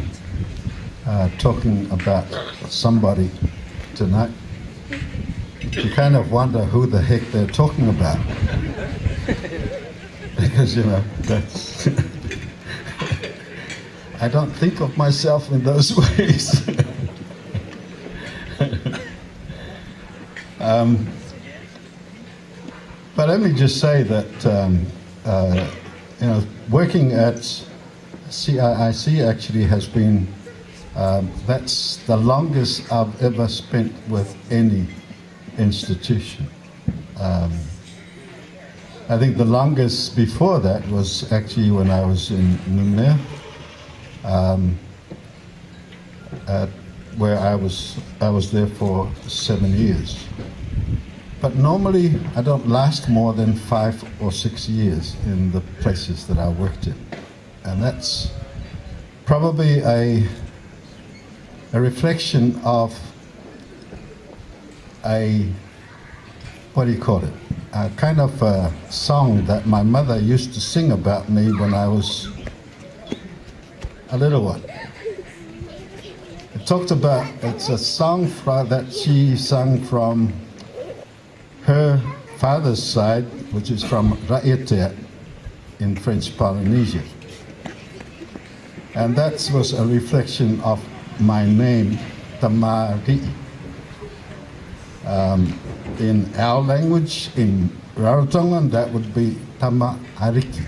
talking about somebody tonight, you kind of wonder who the heck they're talking about. Because, that's... I don't think of myself in those ways. But let me just say that, working at CIIC actually has been that's the longest I've ever spent with any institution. I think the longest before that was actually when I was in Numea, where I was there for 7 years. But normally I don't last more than 5 or 6 years in the places that I worked in. And that's probably a reflection of what do you call it? a kind of a song that my mother used to sing about me when I was a little one. It's a song that she sang from her father's side, which is from Raete in French Polynesia. And that was a reflection of my name, Tamarii. In our language, in Rarotongan, that would be Tamaariki.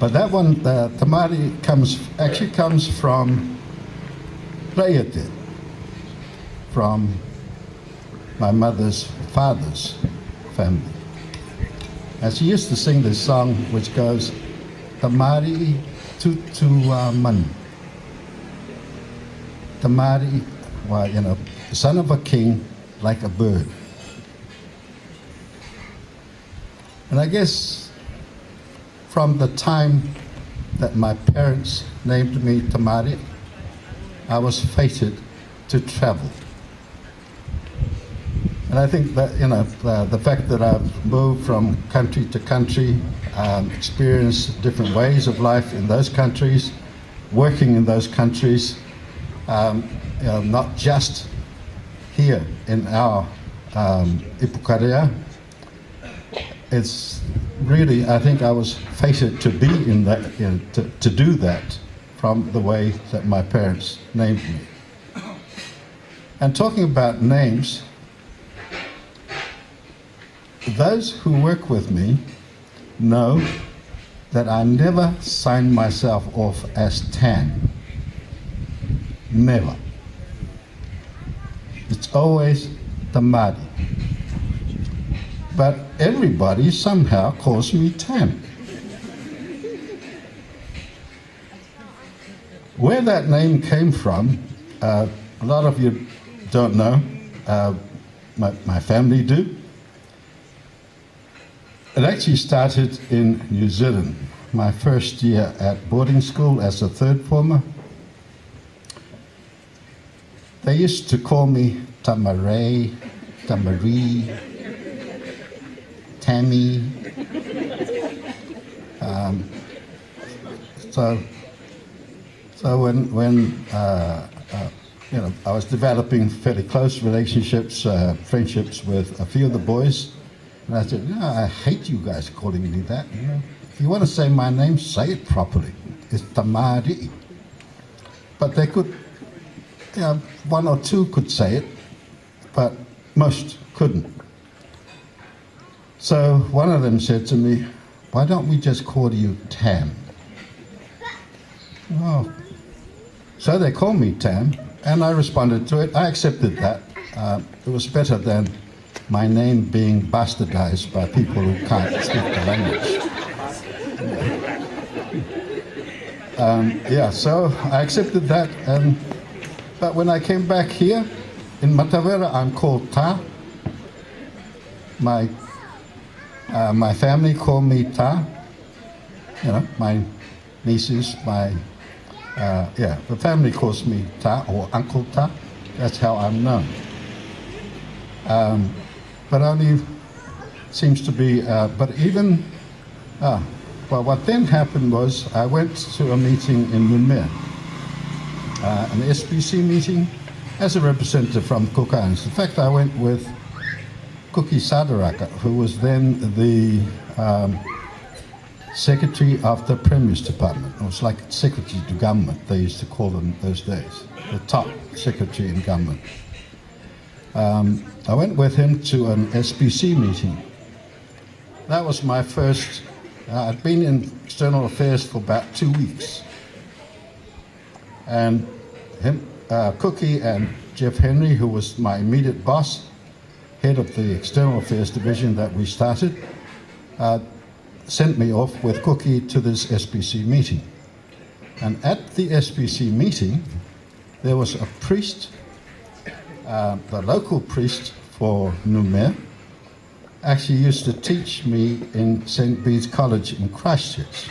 But that one, Tamarii, actually comes from Raete, from my mother's father's family. And she used to sing this song which goes, Tamarii Tutangata. Tamarii, well, you know, son of a king, like a bird. And I guess from the time that my parents named me Tamarii, I was fated to travel. And I think that, you know, the fact that I've moved from country to country, experienced different ways of life in those countries, working in those countries, you know, not just here in our Ipukarea. It's really, I think I was fated to be in that, you know, to do that from the way that my parents named me. And talking about names, those who work with me know that I never sign myself off as Tan. Never. It's always Tamarii. But everybody somehow calls me Tam. Where that name came from, a lot of you don't know. My family do. It actually started in New Zealand. My first year at boarding school as a third former. They used to call me Tamarii, Tammy. So when you know, I was developing fairly close relationships, friendships with a few of the boys, and I said, no, I hate you guys calling me that. You know, if you want to say my name, say it properly. It's Tamarii. But they could, you know, one or two could say it, but most couldn't. So one of them said to me, why don't we just call you Tam? Oh. So they called me Tam, and I responded to it. I accepted that. It was better than my name being bastardized by people who can't speak the language. Yeah, so I accepted that. But when I came back here, in Matavera, I'm called Ta. My family call me Ta. You know, my nieces, the family calls me Ta or Uncle Ta. That's how I'm known. But only seems to be, but even, well, what then happened was I went to a meeting in Numea, an SBC meeting, as a representative from Cook Islands. In fact, I went with Kuki Sadaraka, who was then the secretary of the Premier's Department. It was like secretary to government, they used to call them those days, the top secretary in government. I went with him to an SBC meeting. That was my first, I'd been in external affairs for about 2 weeks. And him, Cookie and Jeff Henry, who was my immediate boss, head of the external affairs division that we started, sent me off with Cookie to this SBC meeting. And at the SBC meeting, there was a priest, the local priest for Numea, actually used to teach me in St. Bede's College in Christchurch.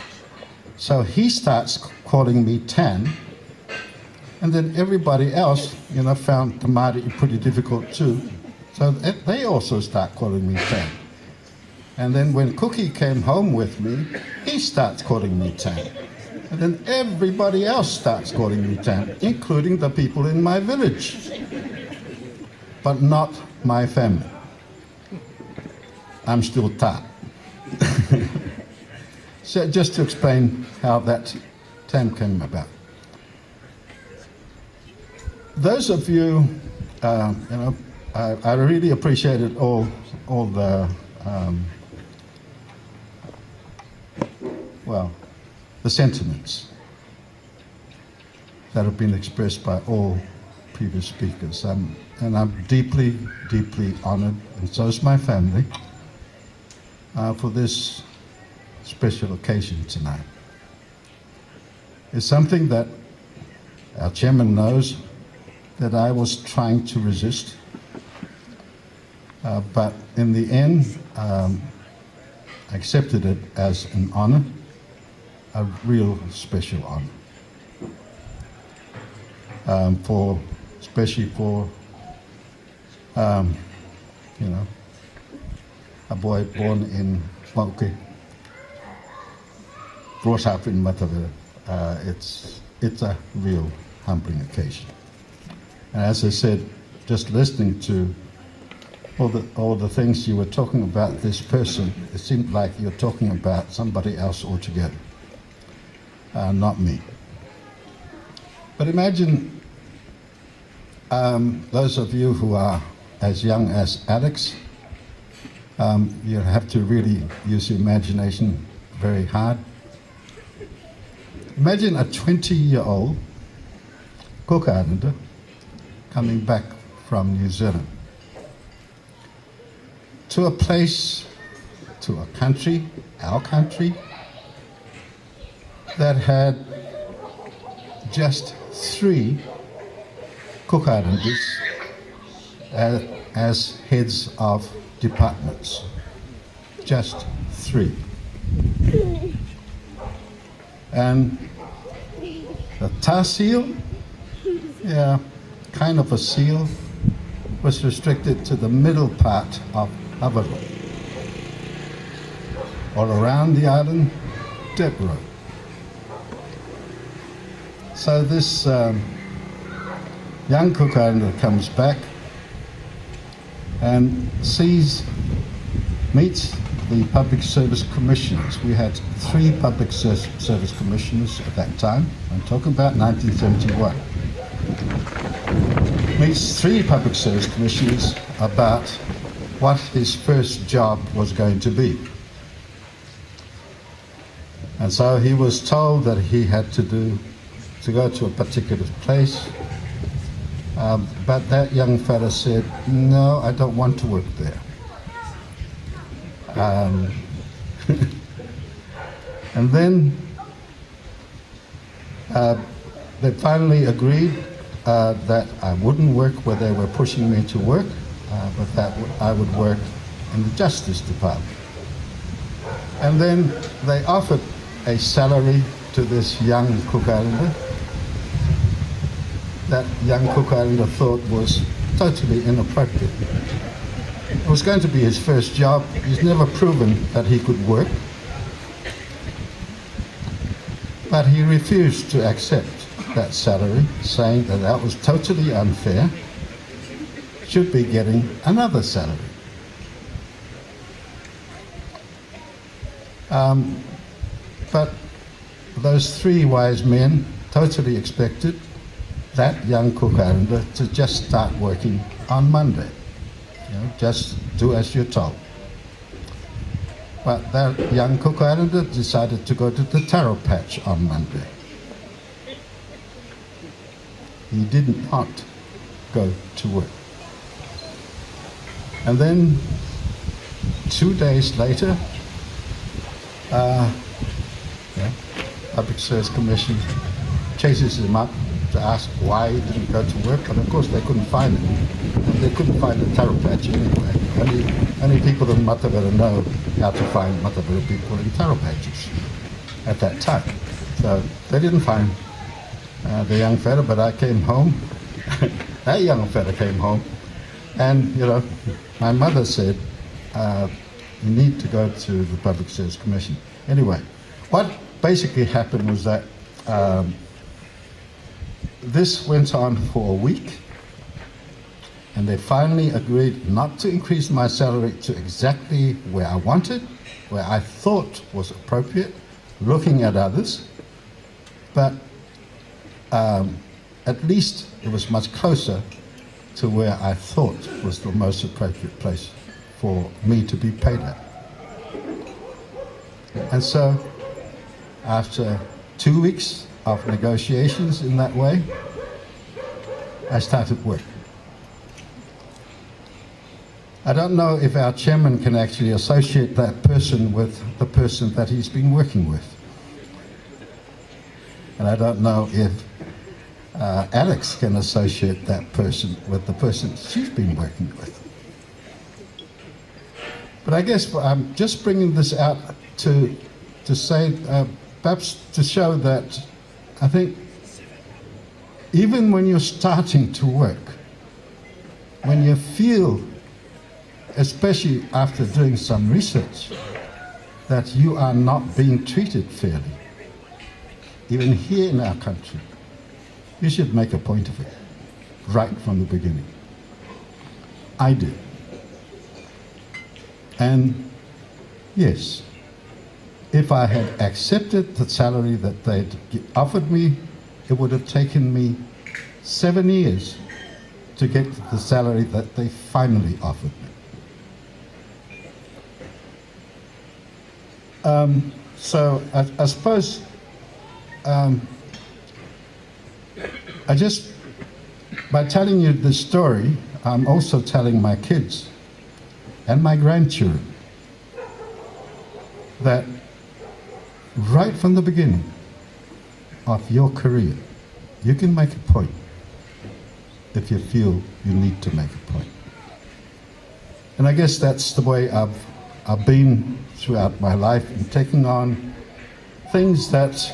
So he starts calling me Tan, and then everybody else, you know, found Tamarii pretty difficult too. So they also start calling me Tam. And then when Cookie came home with me, he starts calling me Tam. And then everybody else starts calling me Tam, including the people in my village. But not my family. I'm still Ta. So just to explain how that Tam came about. Those of you, I really appreciated all the, the sentiments that have been expressed by all previous speakers. And I'm deeply, deeply honored, and so is my family, for this special occasion tonight. It's something that our chairman knows that I was trying to resist, but in the end, I accepted it as an honor, a real special honor, especially for a boy born in Mauke, brought up in Matavira. It's a real humbling occasion. And as I said, just listening to all the things you were talking about this person, it seemed like you're talking about somebody else altogether, not me. But imagine those of you who are as young as Alex, you have to really use your imagination very hard. Imagine a 20-year-old Cook Islander coming back from New Zealand to a place, to a country, our country, that had just 3 Cook Islanders as heads of departments. Just 3. And the tar seal, kind of a seal, was restricted to the middle part of Avaru. All around the island, dirt road. So this young Cook Islander comes back and meets the public service commissioners. We had 3 public service commissioners at that time. I'm talking about 1971. Meets 3 public service commissioners about what his first job was going to be. And so he was told that he had to go to a particular place, but that young fella said, no, I don't want to work there. And then they finally agreed that I wouldn't work where they were pushing me to work, but that I would work in the Justice Department. And then they offered a salary to this young Cook Islander that young Cook Islander thought was totally inappropriate. It was going to be his first job. He's never proven that he could work. But he refused to accept that salary, saying that that was totally unfair, should be getting another salary. But those 3 wise men totally expected that young Cook Islander to just start working on Monday. Just do as you're told. But that young Cook Islander decided to go to the taro patch on Monday. He did not go to work. And then 2 days later, Public Service Commission chases him up to ask why he didn't go to work, but of course they couldn't find him. And they couldn't find the taro patch anyway. Only people in Matavira know how to find Matavira people in taro patches at that time. So they didn't find the young fella, but I came home. That young fella came home And, you know, my mother said, you need to go to the Public Service Commission. Anyway, what basically happened was that this went on for a week, and they finally agreed not to increase my salary to exactly where I wanted, where I thought was appropriate, looking at others, but at least it was much closer to where I thought was the most appropriate place for me to be paid at. And so, after 2 weeks of negotiations in that way, I started work. I don't know if our chairman can actually associate that person with the person that he's been working with. And I don't know if Alex can associate that person with the person she's been working with. But I guess I'm just bringing this out to say, perhaps to show that I think even when you're starting to work, when you feel, especially after doing some research, that you are not being treated fairly, even here in our country, you should make a point of it, right from the beginning. I did. And yes, if I had accepted the salary that they'd offered me, it would have taken me 7 years to get the salary that they finally offered me. So I suppose I just, by telling you this story, I'm also telling my kids and my grandchildren that right from the beginning of your career, you can make a point if you feel you need to make a point. And I guess that's the way I've been throughout my life, in taking on things that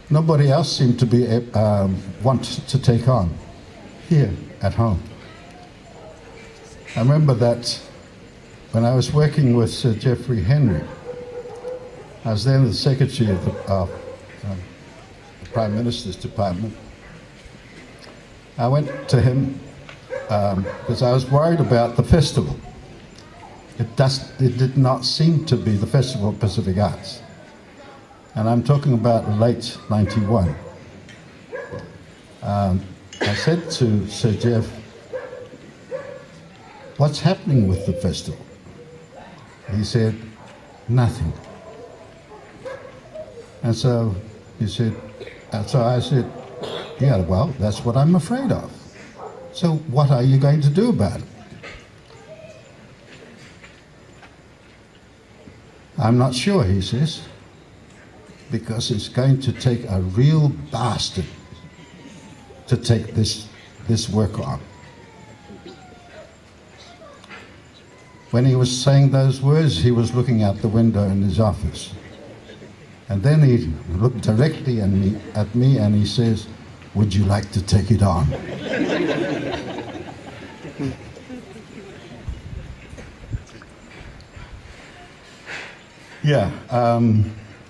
nobody else seemed to be want to take on here at home. I remember that when I was working with Sir Geoffrey Henry, I was then the secretary of the Prime Minister's Department. I went to him because I was worried about the festival. It did not seem to be the Festival of Pacific Arts. And I'm talking about late 91. I said to Sir Jeff, what's happening with the festival? He said, nothing. And so he said, so I said, yeah, well, that's what I'm afraid of. So what are you going to do about it? I'm not sure, he says, because it's going to take a real bastard to take this work on. When he was saying those words, he was looking out the window in his office. And then he looked directly at me and he says, would you like to take it on? Yeah,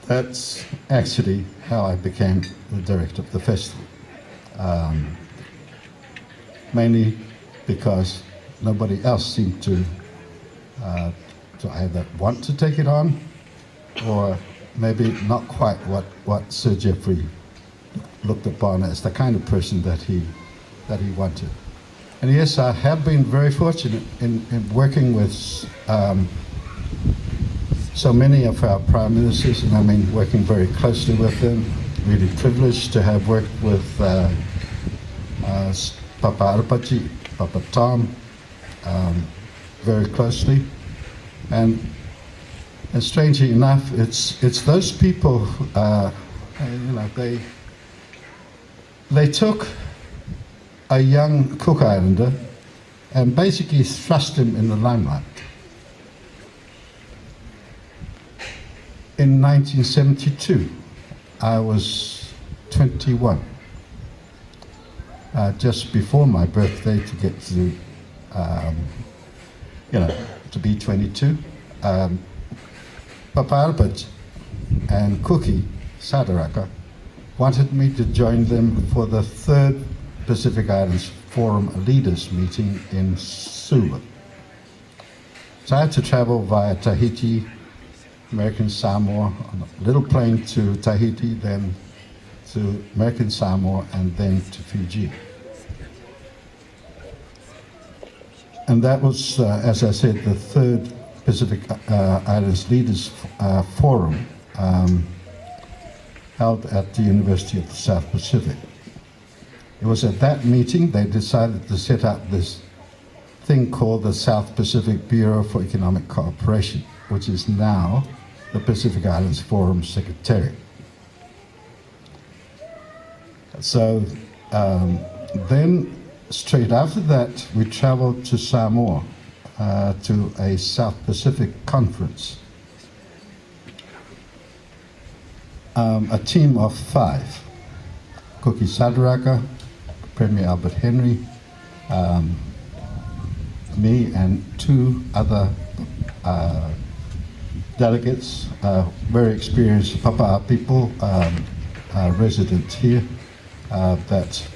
that's actually how I became the director of the festival. Mainly because nobody else seemed to either want to take it on, or maybe not quite what Sir Geoffrey looked upon as the kind of person that he wanted. And yes, I have been very fortunate in working with so many of our prime ministers, and I mean working very closely with them. Really privileged to have worked with Papa Arpachi, Papa Tom, very closely. And strangely enough, it's those people, they took a young Cook Islander and basically thrust him in the limelight. In 1972, I was 21, just before my birthday, to get to to be 22. Paparapat and Cookie Sadaraka wanted me to join them for the third Pacific Islands Forum Leaders meeting in Suva. So I had to travel via Tahiti, American Samoa, on a little plane to Tahiti, then to American Samoa, and then to Fiji. And that was, as I said, the third Pacific Islands Leaders Forum held at the University of the South Pacific. It was at that meeting they decided to set up this thing called the South Pacific Bureau for Economic Cooperation, which is now the Pacific Islands Forum Secretariat. So then straight after that, we traveled to Samoa to a South Pacific conference. A team of 5, Cookie Sadaraka, Premier Albert Henry, me and 2 other delegates, very experienced Papa'a people, resident here, that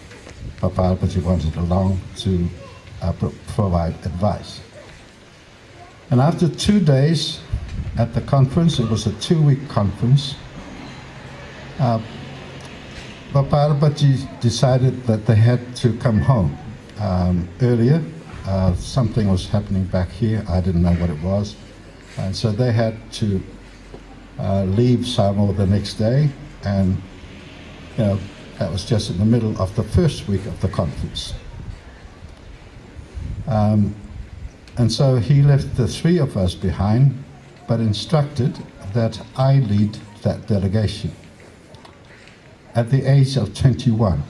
Papa Alberti wanted along to provide advice. And after 2 days at the conference, it was a 2-week conference, Papa Alberti decided that they had to come home earlier. Something was happening back here, I didn't know what it was. And so they had to leave Samoa the next day, and that was just in the middle of the first week of the conference. And so he left the 3 of us behind, but instructed that I lead that delegation at the age of 21.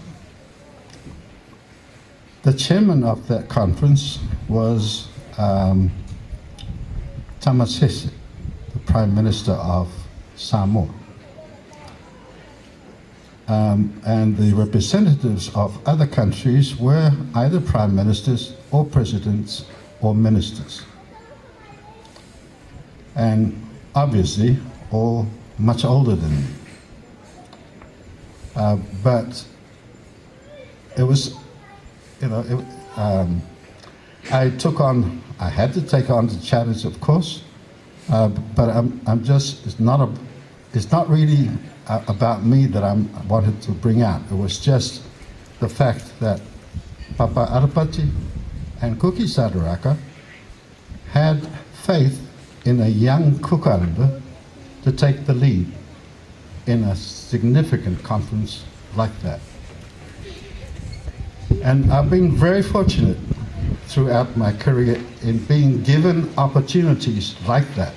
The chairman of that conference was Tamarii, the Prime Minister of Samoa. And the representatives of other countries were either prime ministers or presidents or ministers. And obviously, all much older than me. But it was, I had to take on the challenge, of course, but I'm just, it's not really about me that I wanted to bring out. It was just the fact that Papa Arapati and Cookie Sadaraka had faith in a young Cook Islander to take the lead in a significant conference like that. And I've been very fortunate throughout my career in being given opportunities like that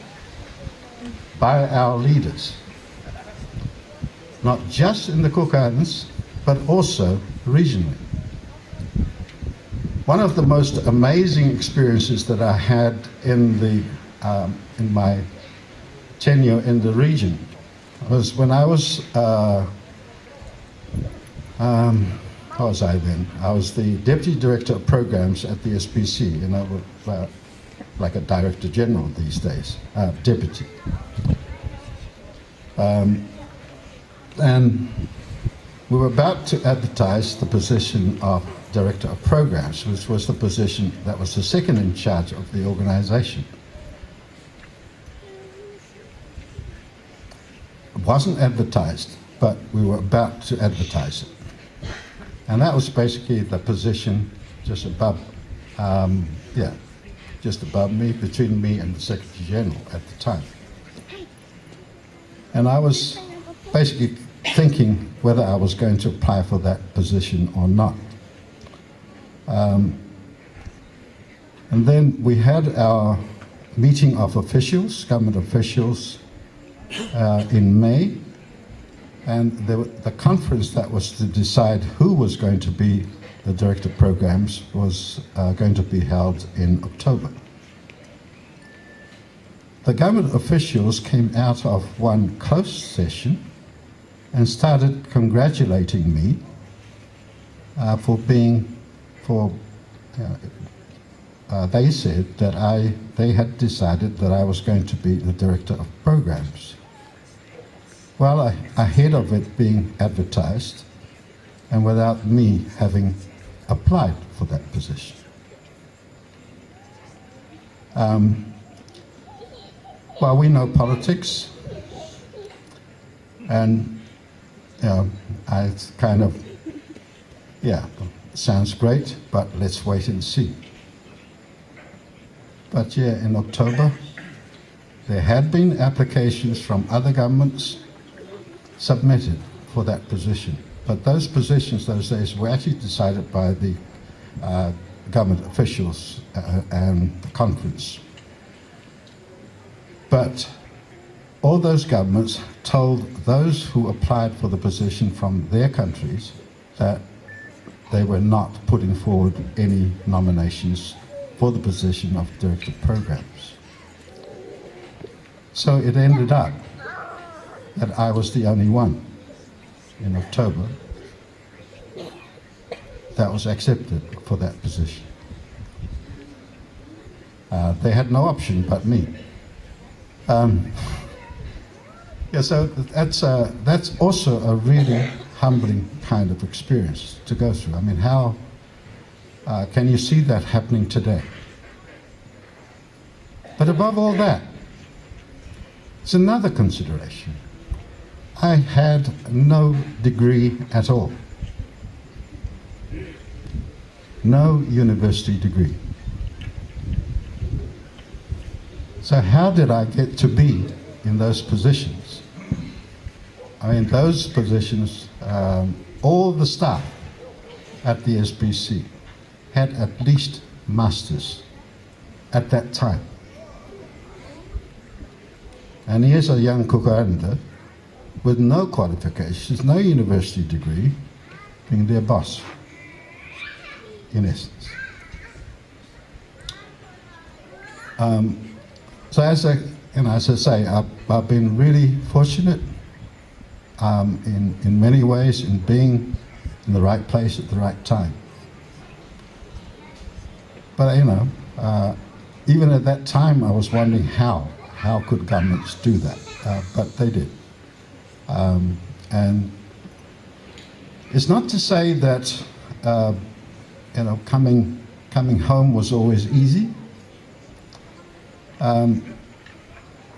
by our leaders, not just in the Cook Islands, but also regionally. One of the most amazing experiences that I had in my tenure in the region was when I was, how was I then? I was the Deputy Director of Programs at the SPC, and I was like a Director General these days, Deputy. And we were about to advertise the position of Director of Programs, which was the position that was the second in charge of the organization. It wasn't advertised, but we were about to advertise it. And that was basically the position just above, just above me, between me and the Secretary General at the time. And I was basically thinking whether I was going to apply for that position or not. And then we had our meeting of officials, government officials, in May, and the conference that was to decide who was going to be the Director of Programs was going to be held in October. The government officials came out of one closed session and started congratulating me for they said that they had decided that I was going to be the director of programs. Well, ahead of it being advertised, and without me having applied for that position. Well, we know politics, and I kind of, sounds great, but let's wait and see. But yeah, in October, there had been applications from other governments submitted for that position. But those positions those days were actually decided by the government officials and the conference. But all those governments told those who applied for the position from their countries that they were not putting forward any nominations for the position of director of programs. So it ended up that I was the only one in October that was accepted for that position. They had no option but me. So that's also a really humbling kind of experience to go through. I mean, how can you see that happening today? But above all that, it's another consideration. I had no degree at all. No university degree. So how did I get to be in those positions? I mean, those positions, all the staff at the SBC had at least masters at that time. And here's a young kukaranda with no qualifications, no university degree, being their boss, in essence. So as I say, I've been really fortunate in many ways in being in the right place at the right time. But even at that time, I was wondering how could governments do that? But they did. And it's not to say that coming home was always easy.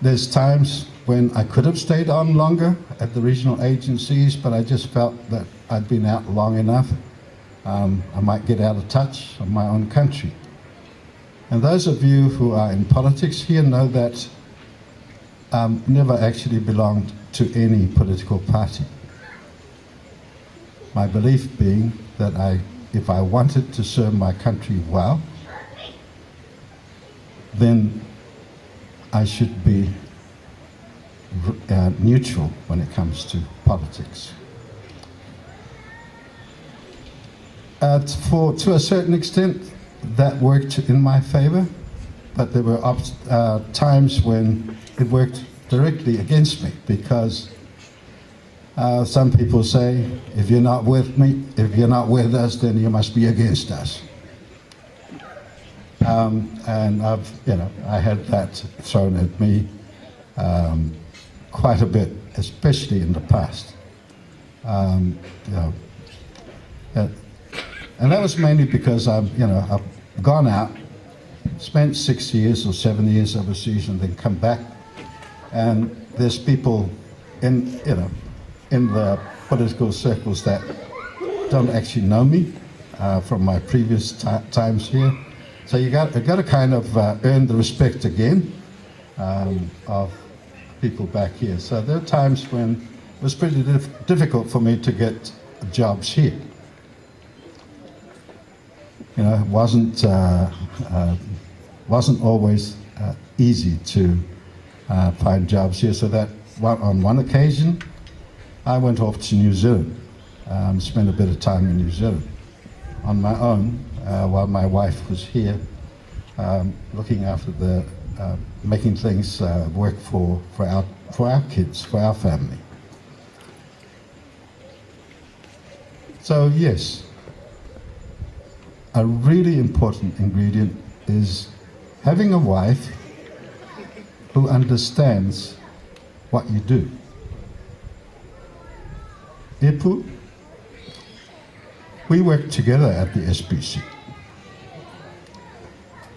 There's times when I could have stayed on longer at the regional agencies, but I just felt that I'd been out long enough. I might get out of touch of my own country. And those of you who are in politics here know that never actually belonged to any political party. My belief being that if I wanted to serve my country well, then I should be neutral when it comes to politics. To a certain extent, that worked in my favor, but there were times when it worked directly against me, because some people say, if you're not with me, if you're not with us, then you must be against us. And I had that thrown at me quite a bit, especially in the past. And that was mainly because I've gone out, spent 6 years or 7 years overseas, and then come back. And there's people in the political circles that don't actually know me from my previous times here. So you got to kind of earn the respect again of people back here. So there are times when it was pretty difficult for me to get jobs here. It wasn't always easy to find jobs here. So that on one occasion, I went off to New Zealand, spent a bit of time in New Zealand on my own, while my wife was here, looking after making things work for our kids, for our family. So yes, a really important ingredient is having a wife who understands what you do. Epu, we worked together at the SPC.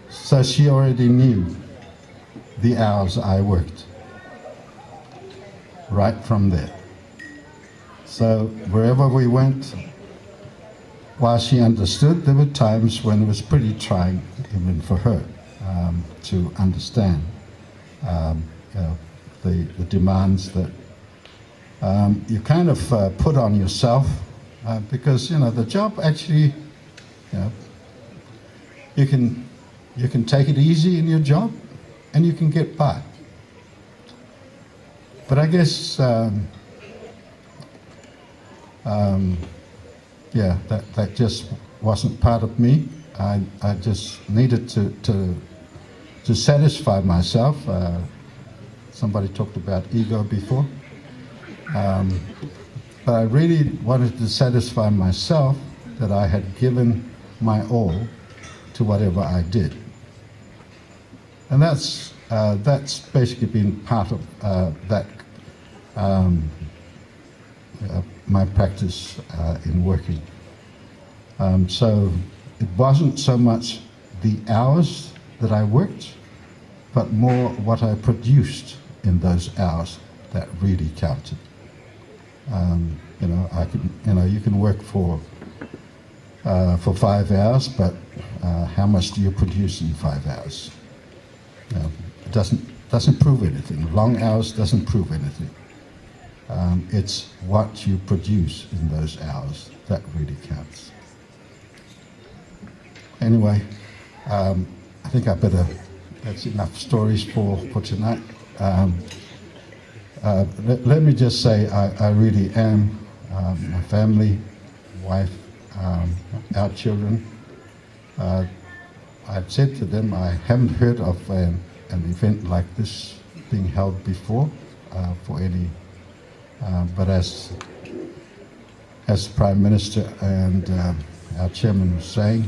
So she already knew the hours I worked right from there. So wherever we went, while she understood, there were times when it was pretty trying even for her to understand the demands that you kind of put on yourself because the job actually, you can take it easy in your job and you can get by. But I guess that just wasn't part of me. I just needed to satisfy myself. Somebody talked about ego before. But I really wanted to satisfy myself that I had given my all to whatever I did. And that's basically been part of my practice in working. So it wasn't so much the hours that I worked, but more what I produced in those hours that really counted. You can work for 5 hours, but how much do you produce in 5 hours? It doesn't prove anything. Long hours doesn't prove anything. It's what you produce in those hours that really counts. Anyway, I think that's enough stories for tonight. Let me just say I really am, my family, wife, our children. I've said to them I haven't heard of an event like this being held before for any, but as Prime Minister and our Chairman was saying,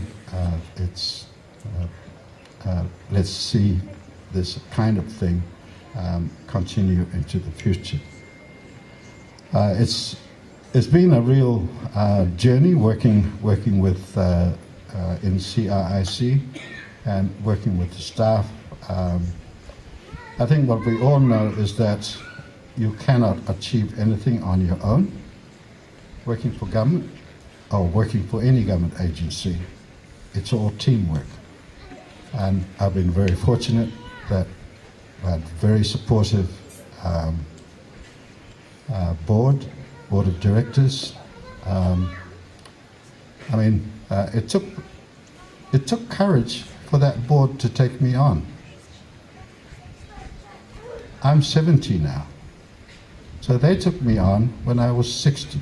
let's see this kind of thing continue into the future. It's been a real journey working with in CIIC and working with the staff. I think what we all know is that you cannot achieve anything on your own. Working for government or working for any government agency, it's all teamwork. And I've been very fortunate that I had very supportive board of directors. It took courage for that board to take me on. I'm 70 now, so they took me on when I was 60.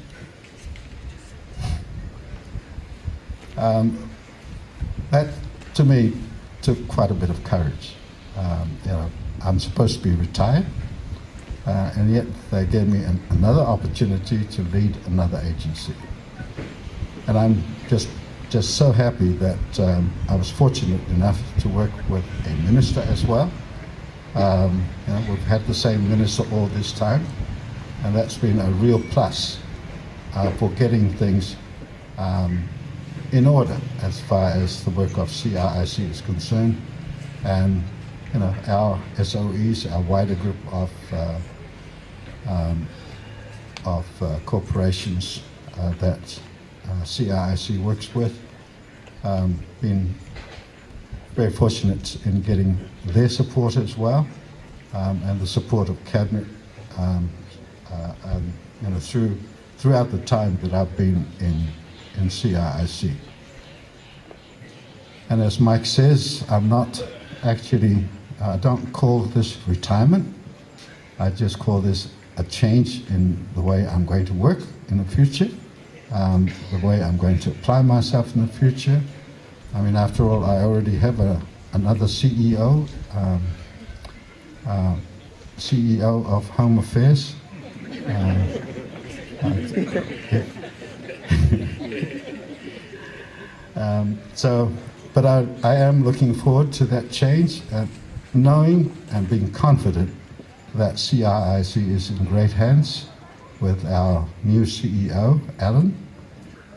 That, to me, took quite a bit of courage. I'm supposed to be retired, and yet they gave me another opportunity to lead another agency. And I'm just so happy that I was fortunate enough to work with a minister as well. We've had the same minister all this time, and that's been a real plus for getting things in order as far as the work of CIIC is concerned, and our SOEs, our wider group of corporations that CIIC works with. Been very fortunate in getting their support as well, and the support of Cabinet throughout the time that I've been in CIIC. And as Mike says, I'm not actually, I don't call this retirement. I just call this a change in the way I'm going to work in the future, the way I'm going to apply myself in the future. I mean, after all, I already have another CEO, CEO of Home Affairs. But I am looking forward to that change, knowing and being confident that CIIC is in great hands with our new CEO, Alan,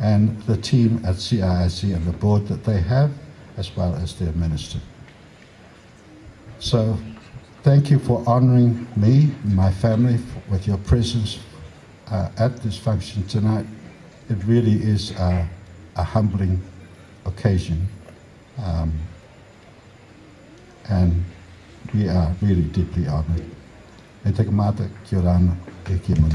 and the team at CIIC and the board that they have, as well as their minister. So thank you for honouring me and my family with your presence at this function tonight. It really is a humbling occasion. And we are really deeply honoured. E te kamata ki o rana e ki mani.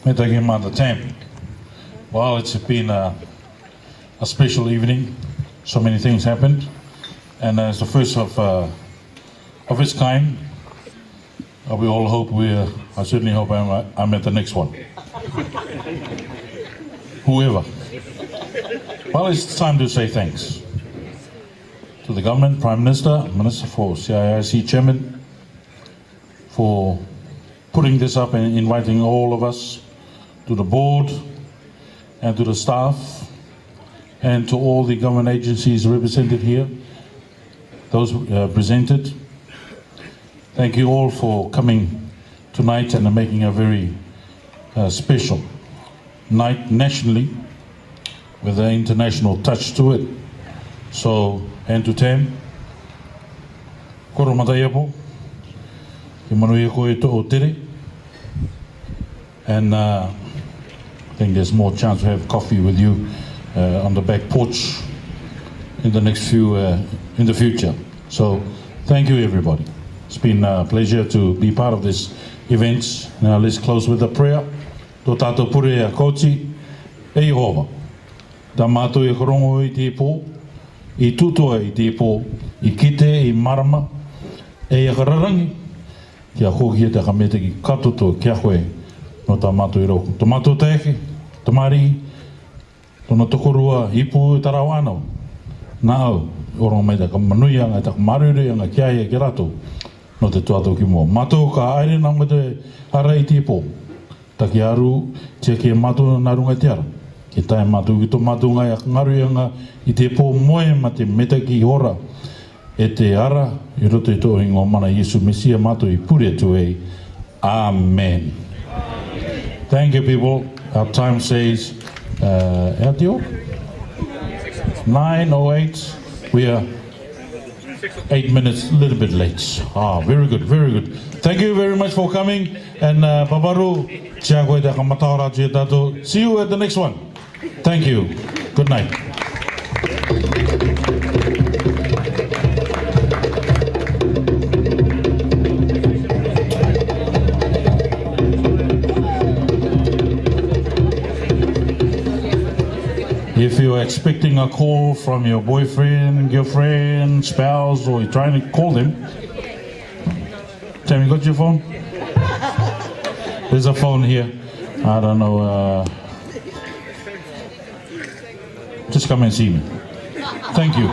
Me te kamata Tam. Well, it's been a special evening. So many things happened. And as the first of its kind, we all hope I certainly hope I'm at the next one. Whoever. Well, it's time to say thanks to the government, Prime Minister, Minister for CIIC Chairman, for putting this up and inviting all of us, to the board and to the staff and to all the government agencies represented here, those presented. Thank you all for coming tonight and making a very special night nationally with an international touch to it. So, and to Tam, koro mataiapo, ki manuia koe to o tere, and I think there's more chance to have coffee with you on the back porch in the future. So, thank you everybody. It's been a pleasure to be part of this event. Now let's close with a prayer. Tō tātou pure a kouti, e Jehova. Tā mātou e korongo I te pō, I tutoa I te pō, I kite, I marama, e akararangi, kia kōkia te kamete ki katoto kia koe no tā mātou I rau. Tō mātou teike, Tamarii, tōna tokorua, ipu e tarau anau. Nā au, oro mai tā kamanuia, tā kamaruri, ngā kia ia ki rato. No te tuatou ki mua. Mātou ka aere nā ngā te hara I te pō. Taki aru, tia ki e mātou nā runga te ara. Ki tae mātou ki tō mātou ngai ngaru ianga I te pō moe ma te meta ki hora. E te ara, I roto I tō ingo mana Yesu Mesia mātou I pure tu e. Amen. Thank you people. Our time says, how te o? 9:08. We are 8 minutes, a little bit late. Very good, very good. Thank you very much for coming. And paparu, tia koe te kamatahora tia tātou. See you at the next one. Thank you. Good night. If you're expecting a call from your boyfriend, girlfriend, spouse, or you're trying to call them, Tam, you got your phone? There's a phone here. I don't know. Just come and see me. Thank you.